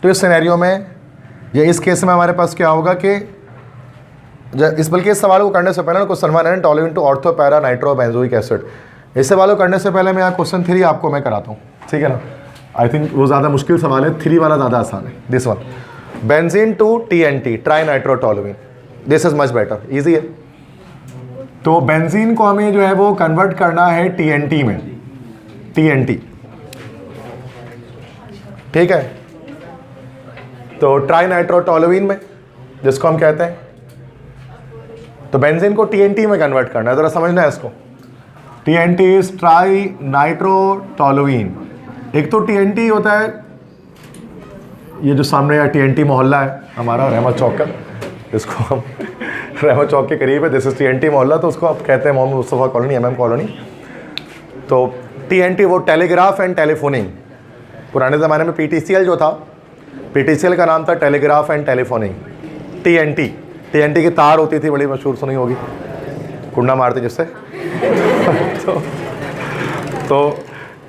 तो इस सिनेरियो में या इस केस में हमारे पास क्या होगा कि बल्कि इस सवाल को करने से पहले क्वेश्चन 1 है toluene to ortho para nitro benzoic acid, इस सवाल को करने से पहले मैं क्वेश्चन 3 आपको मैं कराता हूँ, ठीक है ना। आई थिंक वो ज़्यादा मुश्किल सवाल है, 3 वाला ज़्यादा आसान है। This one, benzene to TNT tri nitrotoluene, this is much better, easy है। तो बेंजीन को हमें जो है वो कन्वर्ट करना है TNT में, TNT, ठीक है। तो ट्राई नाइट्रोटोलुइन में, जिसको हम कहते हैं, तो बेंजीन को TNT में कन्वर्ट करना है, ज़रा समझना है इसको। TNT is try nitrotoluene. एक तो TNT होता है, ये जो सामने या TNT मोहल्ला है हमारा रहमत चौक का, इसको हम रहमत चौक के करीब है, दिस इज TNT मोहल्ला, तो उसको आप कहते हैं Mohammad Mustafa colony, MM colony. तो TNT वो टेलीग्राफ एंड टेलीफोनिंग, पुराने ज़माने में PTCL जो था, PTCL का नाम था टेलीग्राफ एंड टेलीफोनिंग। TNT की तार होती थी, बड़ी मशहूर, सुनी होगी, कुंडा मारते जिससे। तो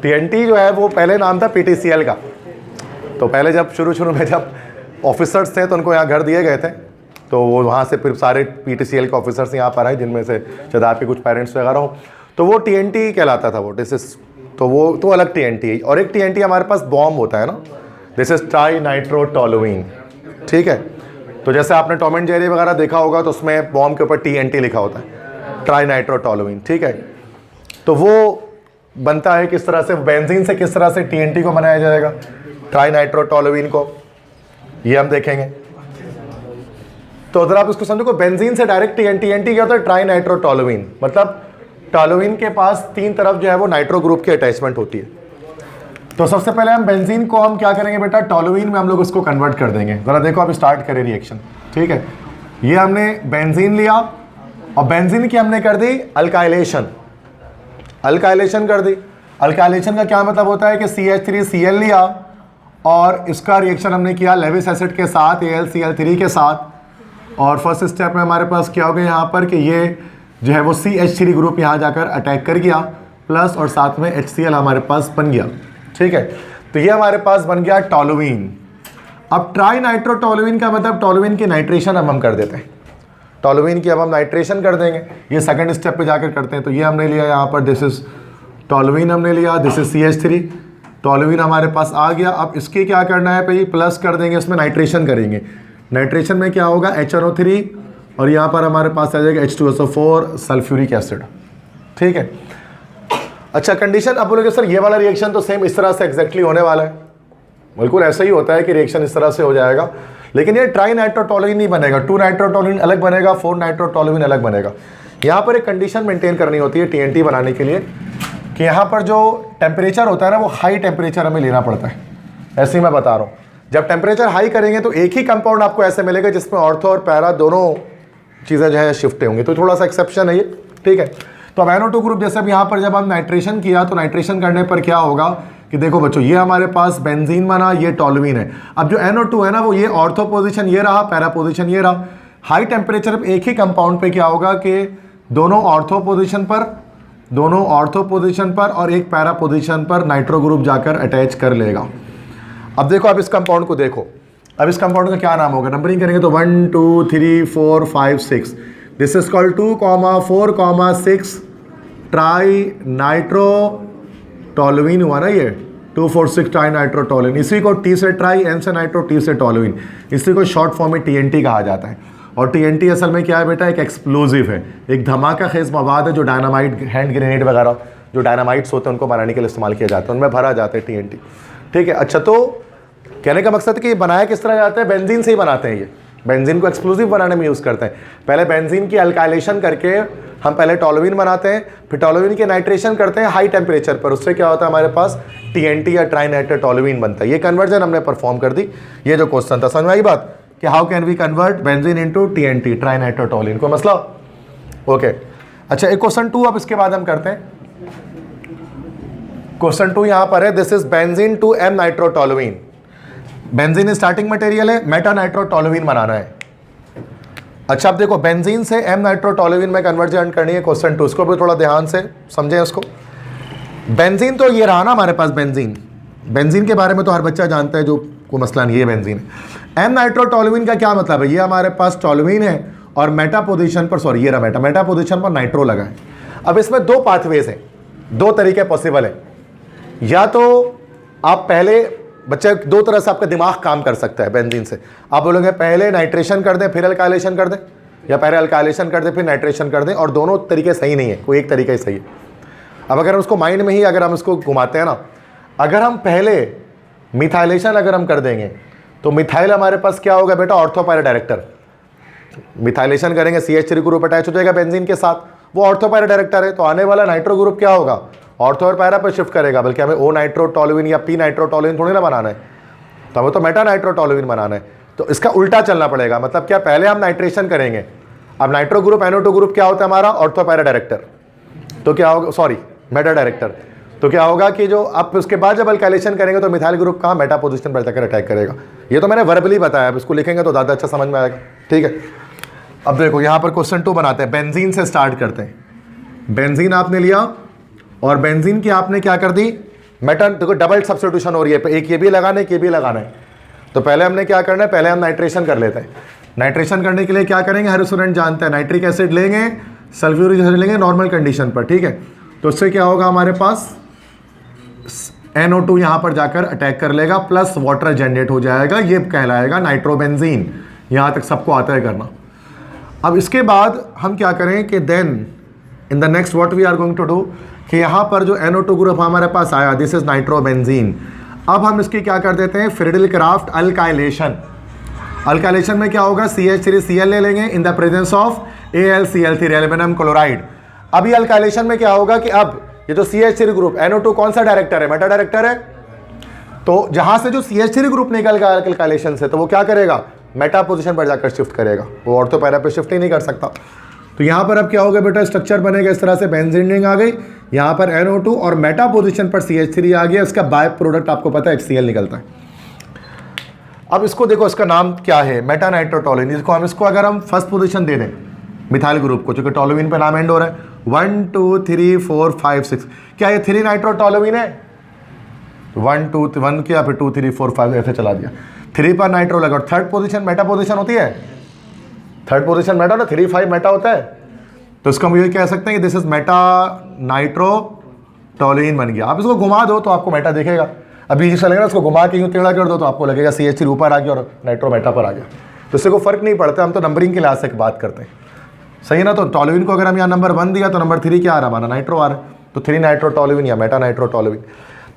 TNT जो है वो पहले नाम था PTCL का। तो पहले जब शुरू में जब ऑफिसर्स थे तो उनको यहाँ घर दिए गए थे, तो वो वहाँ से फिर सारे PTCL के ऑफिसर्स यहाँ पर आए, जिनमें से शायद आपके कुछ पेरेंट्स वगैरह हो, तो वो TNT कहलाता था वो, दिस इज, तो वो तो अलग TNT है। और एक TNT हमारे पास बॉम्ब होता है ना, दिस इज ट्राई नाइट्रोटोलुइन, ठीक है। तो जैसे आपने टॉम एंड जेरी वगैरह देखा होगा तो उसमें बॉम्ब के ऊपर TNT लिखा होता है, ट्राई नाइट्रोटोलुइन, ठीक है। तो वो बनता है किस तरह से, बेंजीन से किस तरह से TNT को बनाया जाएगा, ट्राई नाइट्रोटोलुइन को, ये हम देखेंगे। तो अगर आप इसको समझो को बेंजीन से डायरेक्ट TNT क्या होता है, ट्राई नाइट्रोटोलुइन, मतलब टोलुइन के पास 3 तरफ जो है वो नाइट्रो ग्रुप की अटैचमेंट होती है। तो सबसे पहले हम बेंजीन को हम क्या करेंगे बेटा, टोलुइन में हम लोग उसको कन्वर्ट कर देंगे। ज़रा देखो आप स्टार्ट करें रिएक्शन, ठीक है। ये हमने बेंजीन लिया और बेंजीन की हमने कर दी अल्काइलेशन, अल्काइलेशन कर दी। अल्काइलेशन का क्या मतलब होता है कि CH3Cl लिया और इसका रिएक्शन हमने किया लेविस एसिड के साथ, AlCl3 के साथ, और फर्स्ट स्टेप में हमारे पास क्या हो गया यहाँ पर कि ये जो है वो CH3 ग्रुप यहाँ जाकर अटैक कर गया, प्लस और साथ में HCl हमारे पास बन गया, ठीक है। तो ये हमारे पास बन गया टोलुइन। अब ट्राई नाइट्रोटोलुइन का मतलब टोलुइन की नाइट्रेशन अब हम कर देते हैं, टोलुइन की अब हम नाइट्रेशन कर देंगे, ये सेकंड स्टेप पे जाकर करते हैं। तो ये हमने लिया यहाँ पर, दिस इज टोलुइन हमने लिया, दिस इज CH3, टोलुइन हमारे पास आ गया। अब इसके क्या करना है भाई, प्लस कर देंगे, इसमें नाइट्रेशन करेंगे। नाइट्रेशन में क्या होगा, HNO3, और यहाँ पर हमारे पास आ जाएगा H2SO4 सल्फ्यूरिक एसिड, ठीक है। अच्छा कंडीशन, अब बोलोगे सर ये वाला रिएक्शन तो सेम इस तरह से एग्जैक्टली होने वाला है, बिल्कुल ऐसा ही होता है कि रिएक्शन इस तरह से हो जाएगा, लेकिन ये ट्राई नाइट्रोटोलुइन नहीं बनेगा, 2 नाइट्रोटोलुइन अलग बनेगा, 4 नाइट्रोटोलुइन अलग बनेगा। यहाँ पर एक कंडीशन मेंटेन करनी होती है TNT बनाने के लिए कि यहाँ पर जो टेम्परेचर होता है ना वो हाई टेम्परेचर हमें लेना पड़ता है। ऐसे ही मैं बता रहा हूँ, जब टेम्परेचर हाई करेंगे तो एक ही कंपाउंड आपको ऐसे मिलेगा जिसमें ऑर्थो और पैरा दोनों चीज़ें जो है शिफ्ट होंगी, तो थोड़ा सा एक्सेप्शन है ये, ठीक है। तो अब NO2 ग्रुप जैसे अब यहाँ पर जब हम नाइट्रेशन किया तो नाइट्रेशन करने पर क्या होगा कि देखो बच्चों ये हमारे पास बेंजीन बना, ये टोलुइन है। अब जो NO2 है ना वो ये ऑर्थो पोजीशन ये रहा, पैरा पोजीशन ये रहा। हाई टेम्परेचर पे एक ही कंपाउंड पे क्या होगा कि दोनों ऑर्थो पोजीशन पर और एक पैरा पोजीशन पर नाइट्रो ग्रुप जाकर अटैच कर लेगा। अब देखो, अब इस कंपाउंड को देखो, अब इस कंपाउंड का क्या नाम होगा, नंबरिंग करेंगे तो 1 2 3 4 5 6, this is called 2, 4, 6 try nitrotoluene हुआ ना, ये 2 4 6 ट्राई नाइट्रोटोलुइन। इसी को T से ट्राई, N से नाइट्रो, T से टोलुइन, इसी को शॉर्ट फॉर्म में TNT कहा जाता है। और TNT असल में क्या है बेटा, एक एक्सप्लोजिव है, एक धमाका खेज मवाद है जो डायनामाइट, हैंड ग्रेनेड वगैरह जो डायनामाइट्स होते हैं उनको बनाने के लिए इस्तेमाल किया जाता है, उनमें भरा जाता है TNT, ठीक है। अच्छा, तो कहने का मकसद कि बनाया किस तरह जाता है, बेंजीन से ही बनाते हैं। ये बेंजीन को एक्सप्लोजिव बनाने में यूज़ करते हैं। पहले बेंजीन की अल्काइलेशन करके हम पहले टोलुइन बनाते हैं, फिर टोलुइन की नाइट्रेशन करते हैं हाई टेम्परेचर पर, उससे क्या होता है हमारे पास TNT या ट्राई नाइट्रोटोलुइन बनता है। ये कन्वर्जन हमने परफॉर्म कर दी। ये जो क्वेश्चन था, समझ में आई बात कि how can we convert benzene into TNT, tri nitrotoluene, कोई मसला? ओके। अच्छा, एक क्वेश्चन 2 अब इसके बाद हम करते हैं। क्वेश्चन 2 यहां पर है, this is benzene to M nitrotoluene. Benzene starting material है, मेटा नाइट्रोटोलुइन बनाना है। अच्छा, अब देखो बेंजीन से M नाइट्रोटोलुइन में कन्वर्जन करनी है, क्वेश्चन 2, इसको भी थोड़ा ध्यान से समझें इसको। बेंजीन तो ये रहा ना हमारे पास, बेंजीन के बारे में तो हर बच्चा जानता है, जो कोई मसला नहीं है, बेंजीन है। M नाइट्रोटोलुइन का क्या मतलब है, ये हमारे पास टोलुइन है और मेटा पोजीशन पर, सॉरी ये रहा मेटा पोजीशन पर नाइट्रो लगा है। अब इसमें 2 पाथवेज हैं, 2 तरीके पॉसिबल है। या तो आप पहले बच्चे 2 तरह से आपका दिमाग काम कर सकता है बेंजीन से। आप बोलोगे पहले नाइट्रेशन कर दें फिर अल्काइलेशन कर दें, या पहले अल्काइलेशन कर दें फिर नाइट्रेशन कर दें, और दोनों तरीके सही नहीं है, कोई एक तरीका ही सही है। अब अगर हम उसको माइंड में ही अगर हम इसको घुमाते हैं ना, अगर हम पहले मिथाइलेशन अगर हम कर देंगे तो मिथाइल हमारे पास क्या होगा बेटा, ऑर्थो पैरा डायरेक्टर। मिथाइलेशन करेंगे CH3 ग्रुप अटैच हो जाएगा बेंजीन के साथ, वो ऑर्थो पैरा डायरेक्टर है, तो आने वाला नाइट्रो ग्रुप क्या होगा, ऑर्थो और पैरा पर शिफ्ट करेगा। बल्कि हमें O नाइट्रोटोलुइन या P नाइट्रोटोलुइन थोड़ी ना बनाना है, तो हमें तो मेटा नाइट्रोटोलुइन बनाना है। तो इसका उल्टा चलना पड़ेगा, मतलब क्या, पहले हम नाइट्रेशन करेंगे। अब नाइट्रो ग्रुप NO2 ग्रुप क्या होता है हमारा, ऑर्थो पैरा डायरेक्टर, तो क्या होगा, सॉरी मेटा डायरेक्टर, तो क्या होगा कि जो अब उसके बाद जब अल्काइलेशन करेंगे तो मिथाइल ग्रुप कहाँ, मेटा पोजीशन पर जाकर अटैक करेगा। ये तो मैंने वर्बली बताया, अब इसको लिखेंगे तो ज़्यादा अच्छा समझ में आएगा, ठीक है। अब देखो यहाँ पर क्वेश्चन 2 बनाते हैं, बेंजीन से स्टार्ट करते हैं। बेंजीन आपने लिया और बेंजीन की आपने क्या कर दी, मेटा, देखो डबल सब्स्टिट्यूशन हो रही है, एक ये भी लगाना है, एक ये भी लगाना है। तो पहले हमने क्या करना है, पहले हम नाइट्रेशन कर लेते हैं। नाइट्रेशन करने के लिए क्या करेंगे, हर स्टूडेंट जानते हैं, नाइट्रिक एसिड लेंगे, सल्फ्यूरिक एसिड लेंगे नॉर्मल कंडीशन पर, ठीक है। तो उससे क्या होगा, हमारे पास NO2 यहाँ पर जाकर अटैक कर लेगा, प्लस वाटर जनरेट हो जाएगा, ये कहलाएगा नाइट्रोबेंजीन। यहाँ तक सबको आता है करना। अब इसके बाद हम क्या करें कि then in the next what we are going to do, कि यहाँ पर जो NO2 ग्रुप हमारे पास आया, दिस इज नाइट्रोबेंजीन। अब हम इसकी क्या कर देते हैं, फ्रीडल क्राफ्ट अल्काइलेशन। अल्काइलेशन में क्या होगा, CH3Cl ले लेंगे in the presence of AlCl3 aluminium chloride. अभी अल्काइलेशन में क्या होगा कि अब ये जो CH3 ग्रुप, NO2 कौन सा डायरेक्टर है, मेटा डायरेक्टर है, तो जहां से जो CH3 ग्रुप निकल गया अल्काइलेशन से, तो वो क्या करेगा, मेटा पोजीशन पर जाकर शिफ्ट करेगा, वो ऑर्थो पैरा पे शिफ्ट ही नहीं कर सकता। तो यहाँ पर अब क्या होगा बेटा, स्ट्रक्चर बनेगा इस तरह से, बेंजीन रिंग आ गई, यहाँ पर NO2 और मेटा पोजीशन पर CH3 आ गया, इसका बाय प्रोडक्ट आपको पता है HCl निकलता है। अब इसको देखो, इसका नाम क्या है, मेटा नाइट्रोटोलुइन। इसको हम इसको अगर हम फर्स्ट पोजीशन दे दें मिथाइल ग्रुप को, चूंकि टोलुइन पे नाम एंड हो रहा है, 1 2 3 4 5 6, क्या ये 3 नाइट्रोटोलुइन है, 1 2 1 किया, फिर 2 3 4 5 ऐसे चला दिया, 3 पर नाइट्रो लगा। और थर्ड पोजीशन मेटा पोजीशन होती है, थर्ड पोजीशन मेटा ना, 3 5 मेटा होता है, तो इसको हम ये कह सकते हैं कि दिस इज मेटा नाइट्रोटोलुइन बन गया। आप इसको घुमा दो तो आपको मेटा दिखेगा, अभी जिसका लगेगा उसको घुमा के यूँ टेढ़ा कर दो तो आपको लगेगा CH3 ऊपर आ गया और नाइट्रो मेटा पर आ गया, तो इससे कोई फर्क नहीं पड़ता। हम तो नंबरिंग के लिहाज से बात करते हैं, सही है ना। तो टोलुइन को अगर हम यहाँ नंबर 1 दिया तो नंबर 3 क्या आ रहा है हमारा, नाइट्रो आ रहा है। तो 3 नाइट्रोटोलुइन या मेटा नाइट्रोटोलुइन।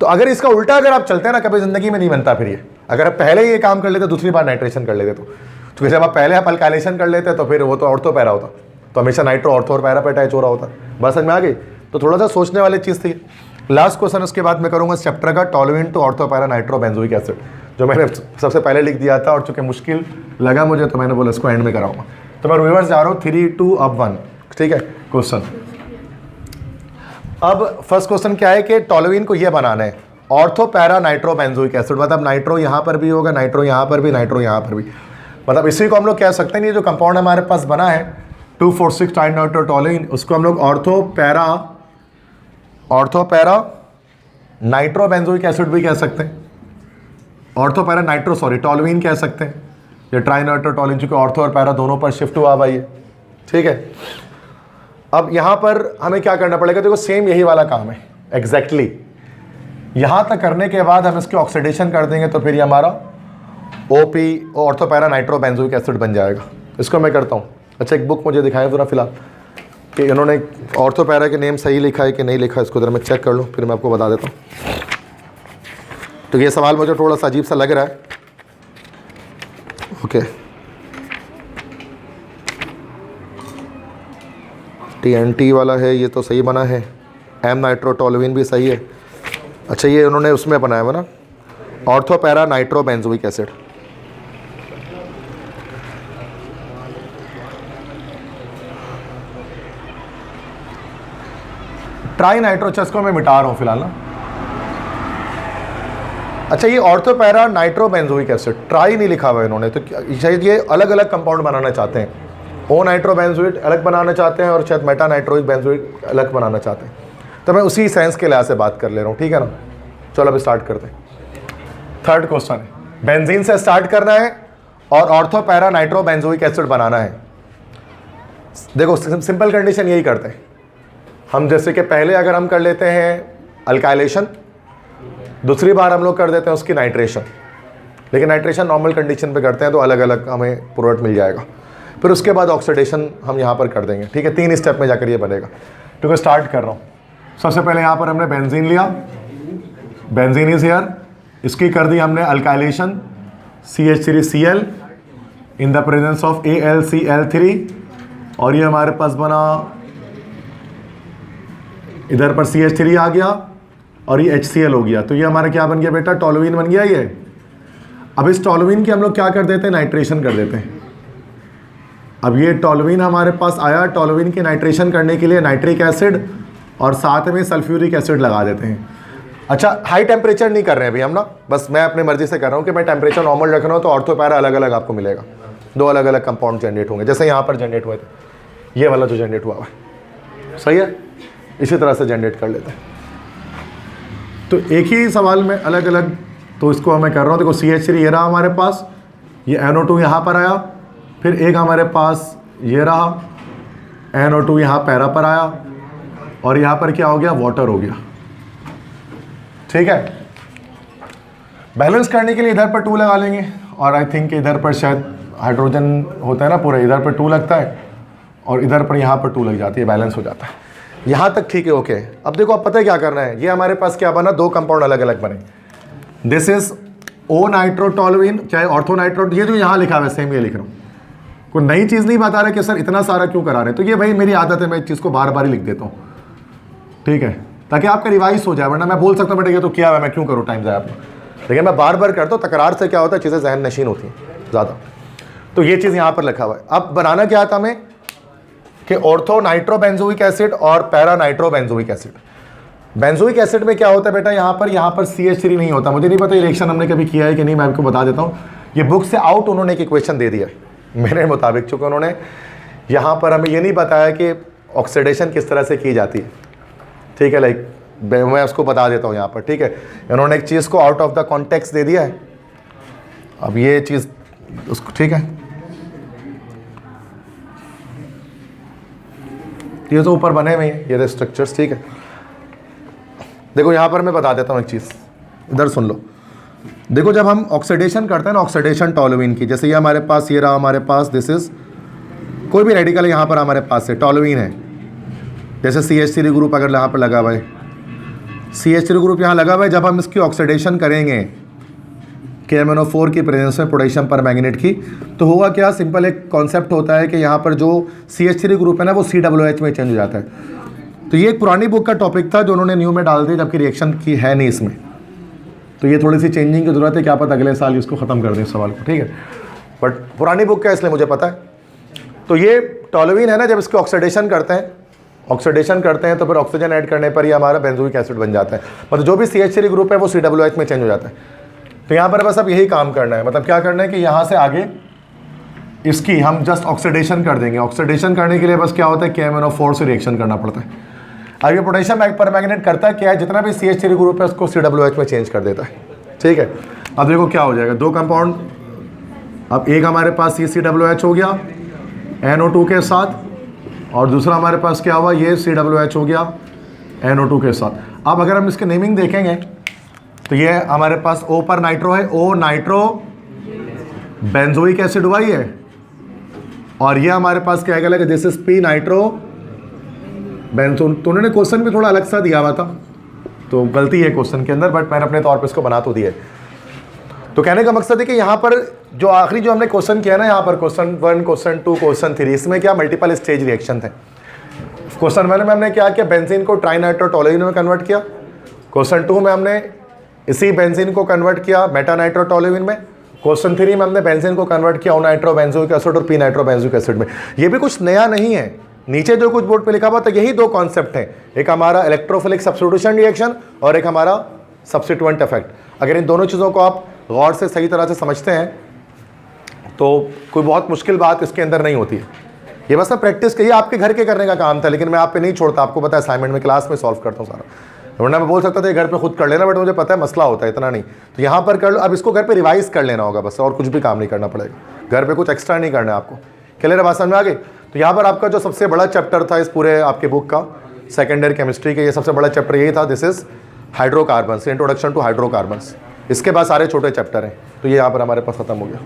तो अगर इसका उल्टा अगर आप चलते हैं ना, कभी जिंदगी में नहीं बनता फिर ये। अगर आप पहले ये काम कर लेते दूसरी बार नाइट्रेशन कर लेते तो जब आप पहले आप अल्काइलेशन कर लेते तो फिर वो तो ऑर्थो पैरा होता, तो हमेशा नाइट्रो ऑर्थो और पैरा पे अटैच हो रहा होता। बस समझ में आ गई। तो थोड़ा सा सोचने वाली चीज़ थी। लास्ट क्वेश्चन उसके बाद मैं करूँगा चैप्टर का, toluene to ortho para nitro benzoic acid, जो मैंने सबसे पहले लिख दिया था और चूंकि मुश्किल लगा मुझे तो मैंने बोला इसको एंड में कराऊंगा। तो मैं रिवर्स जा रहा हूँ 3, 2, अब 1, ठीक है। क्वेश्चन अब फर्स्ट क्वेश्चन क्या है कि टोलुइन को ये बनाना है ortho para nitro benzoic acid, मतलब नाइट्रो यहाँ पर भी होगा, नाइट्रो यहाँ पर भी, नाइट्रो यहाँ पर भी, मतलब इसी को हम लोग कह सकते हैं। ये जो कंपाउंड हमारे पास बना है 2,4,6 ट्राइनाइट्रोटोलुइन, उसको हम लोग ortho para nitro benzoic acid भी कह सकते हैं, ऑर्थो पैरा नाइट्रो टोलुइन कह सकते हैं। ये ट्राइनाइट्रोटोलुइन चूंकि ऑर्थो और पैरा दोनों पर शिफ्ट हुआ भाई, ठीक है। अब यहाँ पर हमें क्या करना पड़ेगा, देखो सेम यही वाला काम है एग्जैक्टली। यहाँ तक करने के बाद हम इसकी ऑक्सीडेशन कर देंगे तो फिर ये हमारा OP ortho para nitro benzoic acid बन जाएगा। इसको मैं करता हूँ। अच्छा एक बुक मुझे दिखाएं ज़रा फिलहाल कि इन्होंने ऑर्थो पैरा के नेम सही लिखा है कि नहीं लिखा है, इसको ज़रा मैं चेक कर लूँ फिर मैं आपको बता देता हूँ। तो ये सवाल मुझे थोड़ा सा अजीब सा लग रहा है। ओके, TNT वाला है ये तो सही बना है, M नाइट्रोटोलुइन भी सही है। अच्छा ये उन्होंने उसमें बनाया हुआ ना ortho para nitro benzoic acid. Tri नाइट्रोचस को मैं मिटा रहा हूं फिलहाल ना। अच्छा ये ortho para nitro benzoic acid, tri नहीं लिखा हुआ इन्होंने, तो शायद ये अलग अलग कंपाउंड बनाना चाहते हैं। ओ नाइट्रो बेंजोइट अलग बनाना चाहते हैं और शायद मेटा नाइट्रोइक बेंजोइक अलग बनाना चाहते हैं। तो मैं उसी सेंस के लिहाज से बात कर ले रहा हूँ, ठीक है ना। चलो अब स्टार्ट करते हैं। थर्ड क्वेश्चन है, बेंजीन से स्टार्ट करना है और ortho para nitro benzoic acid बनाना है। देखो सिंपल कंडीशन यही करते हैं हम, जैसे कि पहले अगर हम कर लेते हैं अल्काइलेशन, दूसरी बार हम लोग कर देते हैं उसकी नाइट्रेशन, लेकिन नाइट्रेशन नॉर्मल कंडीशन पे करते हैं तो अलग अलग हमें प्रोडक्ट मिल जाएगा। फिर उसके बाद ऑक्सीडेशन हम यहाँ पर कर देंगे, ठीक है। 3 स्टेप में जाकर ये बनेगा। तो मैं स्टार्ट कर रहा हूँ। सबसे पहले यहाँ पर हमने बेंजीन लिया, बेंजीन इज हियर, इसकी कर दी हमने alkylation CH3Cl in the presence of AlCl3, और ये हमारे पास बना, इधर पर CH3 आ गया और ये HCl हो गया। तो ये हमारा क्या बन गया बेटा, टोलुइन बन गया ये। अब इस टोलुइन की हम लोग क्या कर देते हैं, नाइट्रेशन कर देते हैं। अब ये टोलुइन हमारे पास आया, टोलुइन की नाइट्रेशन करने के लिए नाइट्रिक एसिड और साथ में सल्फ्यूरिक एसिड लगा देते हैं। अच्छा हाई टेम्परेचर नहीं कर रहे हैं अभी हम ना, बस मैं अपनी मर्जी से कर रहा हूँ कि मैं टेम्परेचर नॉर्मल रख रहा हूँ। तो ऑर्थो पैरा अलग अलग आपको मिलेगा, 2 अलग अलग कंपाउंड जनरेट होंगे, जैसे यहाँ पर जनरेट हुए थे, ये वाला जो जनरेट हुआ है, सही है। इसी तरह से जनरेट कर लेते हैं। तो एक ही सवाल में अलग अलग, तो इसको मैं कर रहा हूँ। देखो CH3 ये रहा हमारे पास, ये NO2 यहाँ पर आया, फिर एक हमारे पास ये रहा NO2 यहाँ पैरा पर आया, और यहाँ पर क्या हो गया, वाटर हो गया, ठीक है। बैलेंस करने के लिए इधर पर 2 लगा लेंगे, और आई थिंक इधर पर शायद हाइड्रोजन होता है ना पूरा, इधर पर 2 लगता है और इधर पर यहाँ पर 2 लग जाती है, बैलेंस हो जाता है। यहाँ तक ठीक है, ओके। अब देखो अब पता है क्या करना है, ये हमारे पास क्या बना, 2 कंपाउंड अलग अलग बने। दिस इज O नाइट्रोटोलुइन, चाहे ऑर्थो नाइट्रो, ये जो यहाँ लिखा हुआ है सेम ये लिख रहा हूँ, कोई नई चीज़ नहीं बता रहा कि सर इतना सारा क्यों करा रहे हैं। तो ये भाई मेरी आदत है, मैं इस चीज़ को बार बार ही लिख देता हूँ, ठीक है, ताकि आपका रिवाइज हो जाए। वरना मैं बोल सकता हूँ बेटा ये तो क्या है, मैं क्यों करूँ, टाइम ज़ाया अपना, लेकिन मैं बार बार करता हूँ। तकरार से क्या होता है, चीज़ें जहन नशीन होती हैं ज़्यादा। तो ये चीज़ यहाँ पर लिखा हुआ है। अब बनाना क्या था हमें कि ऑर्थो नाइट्रो बेंजोइक एसिड और para nitro benzoic acid. Benzoic acid में क्या होता है बेटा, यहाँ पर CH3 नहीं होता। मुझे नहीं पता ये रिएक्शन हमने कभी किया है कि नहीं, मैं आपको बता देता हूँ। ये बुक से आउट उन्होंने एक इक्वेशन दे दिया है मेरे मुताबिक, चूँकि उन्होंने यहाँ पर हमें ये नहीं बताया कि ऑक्सीडेशन किस तरह से की जाती है, ठीक है। लाइक मैं उसको बता देता हूँ यहाँ पर, ठीक है। उन्होंने एक चीज़ को आउट ऑफ द कॉन्टेक्स्ट दे दिया है। अब ये चीज़ उसको, ठीक है, ये तो ऊपर बने हुए हैं ये स्ट्रक्चर्स, ठीक है। देखो यहाँ पर मैं बता देता हूँ एक चीज़, इधर सुन लो। देखो जब हम ऑक्सीडेशन करते हैं ना, ऑक्सीडेशन टोलुइन की, जैसे ये हमारे पास ये रहा हमारे पास, दिस इज कोई भी रेडिकल यहाँ पर हमारे पास है, टोलुइन है, जैसे CH3 ग्रुप अगर यहाँ पर लगा हुआ है, CH3 ग्रुप यहाँ लगा हुआ है, जब हम इसकी ऑक्सीडेशन करेंगे KMnO4 की प्रेजेंस में पोटेशियम परमैंगनेट की, तो होगा क्या, सिंपल एक कॉन्सेप्ट होता है कि यहाँ पर जो CH3 ग्रुप है ना वो COOH में चेंज हो जाता है। तो ये एक पुरानी बुक का टॉपिक था जो उन्होंने न्यू में डाल दिया, जबकि रिएक्शन की है नहीं इसमें, तो ये थोड़ी सी चेंजिंग की ज़रूरत है, क्या पता अगले साल इसको ख़त्म कर दें इस सवाल को, ठीक है। बट पुरानी बुक का इसलिए मुझे पता है। तो ये टोलुइन है ना, जब इसको ऑक्सीडेशन करते हैं तो फिर ऑक्सीजन ऐड करने पर ही हमारा बेंजोइक एसिड बन जाता है, मतलब जो भी CH3 ग्रुप है वो COOH में चेंज हो जाता है। तो यहाँ पर बस अब यही काम करना है, मतलब क्या करना है कि यहाँ से आगे इसकी हम जस्ट ऑक्सीडेशन कर देंगे। ऑक्सीडेशन करने के लिए बस क्या होता है, KMnO4 से रिएक्शन करना पड़ता है। अब ये पोटेशियम परमैंगनेट करता क्या है, जितना भी CH3 ग्रुप है उसको COOH में चेंज कर देता है, ठीक है। अब देखो क्या हो जाएगा, दो कंपाउंड, अब एक हमारे पास CCOOH हो गया NO2 के साथ, और दूसरा हमारे पास क्या हुआ, ये COOH हो गया NO2 के साथ। अब अगर हम इसके नेमिंग देखेंगे तो ये हमारे पास O पर नाइट्रो है, O नाइट्रो बेंजोइक एसिड हुआ ही है, और ये हमारे पास क्या है, दिस इज P नाइट्रो बेंजोन। तो उन्होंने क्वेश्चन भी थोड़ा अलग सा दिया हुआ था, तो गलती है क्वेश्चन के अंदर, बट मैंने अपने तौर पे इसको बना तो दिया है। तो कहने का मकसद है कि यहाँ पर जो आखिरी जो हमने क्वेश्चन किया ना, यहाँ पर क्वेश्चन 1, क्वेश्चन 2, क्वेश्चन 3, इसमें क्या मल्टीपल स्टेज रिएक्शन थे। क्वेश्चन 1 में हमने क्या किया, बेंजीन को ट्राइनाइट्रोटोलुइन में कन्वर्ट किया। क्वेश्चन 2 में हमने इसी बेंजीन को कन्वर्ट किया मेटानाइट्रोटोलुइन में। क्वेश्चन 3 में हमने बेंजीन को कन्वर्ट किया नाइट्रो बेंजोइक एसिड और P नाइट्रो बेंजोइक एसिड में। ये भी कुछ नया नहीं है, नीचे जो कुछ बोर्ड पे लिखा हुआ था यही दो कॉन्सेप्ट हैं, एक हमारा इलेक्ट्रोफिलिक सब्स्टिट्यूशन रिएक्शन और एक हमारा सब्स्टिट्यूएंट इफेक्ट। अगर इन दोनों चीज़ों को आप गौर से सही तरह से समझते हैं तो कोई बहुत मुश्किल बात इसके अंदर नहीं होती है। ये बस ना प्रैक्टिस करिए, आपके घर के करने का काम था, लेकिन मैं आप पे नहीं छोड़ता, आपको पता है असाइनमेंट में क्लास में सॉल्व करता हूँ सारा, वरना मैं बोल सकता था घर पे खुद कर लेना, बट मुझे पता है मसला होता है, इतना नहीं। तो यहाँ पर कर लो, अब इसको घर पे रिवाइज कर लेना होगा बस, और कुछ भी काम नहीं करना पड़ेगा, घर पे कुछ एक्स्ट्रा नहीं करना है आपको। क्लियर बात समझ में आ गई। तो यहाँ पर आपका जो सबसे बड़ा चैप्टर था इस पूरे आपके बुक का, सेकेंडरी केमिस्ट्री के, ये सबसे बड़ा चैप्टर यही था, this is hydrocarbons, introduction to hydrocarbons. इसके बाद सारे छोटे चैप्टर हैं, तो ये यहाँ पर हमारे पास खत्म हो गया।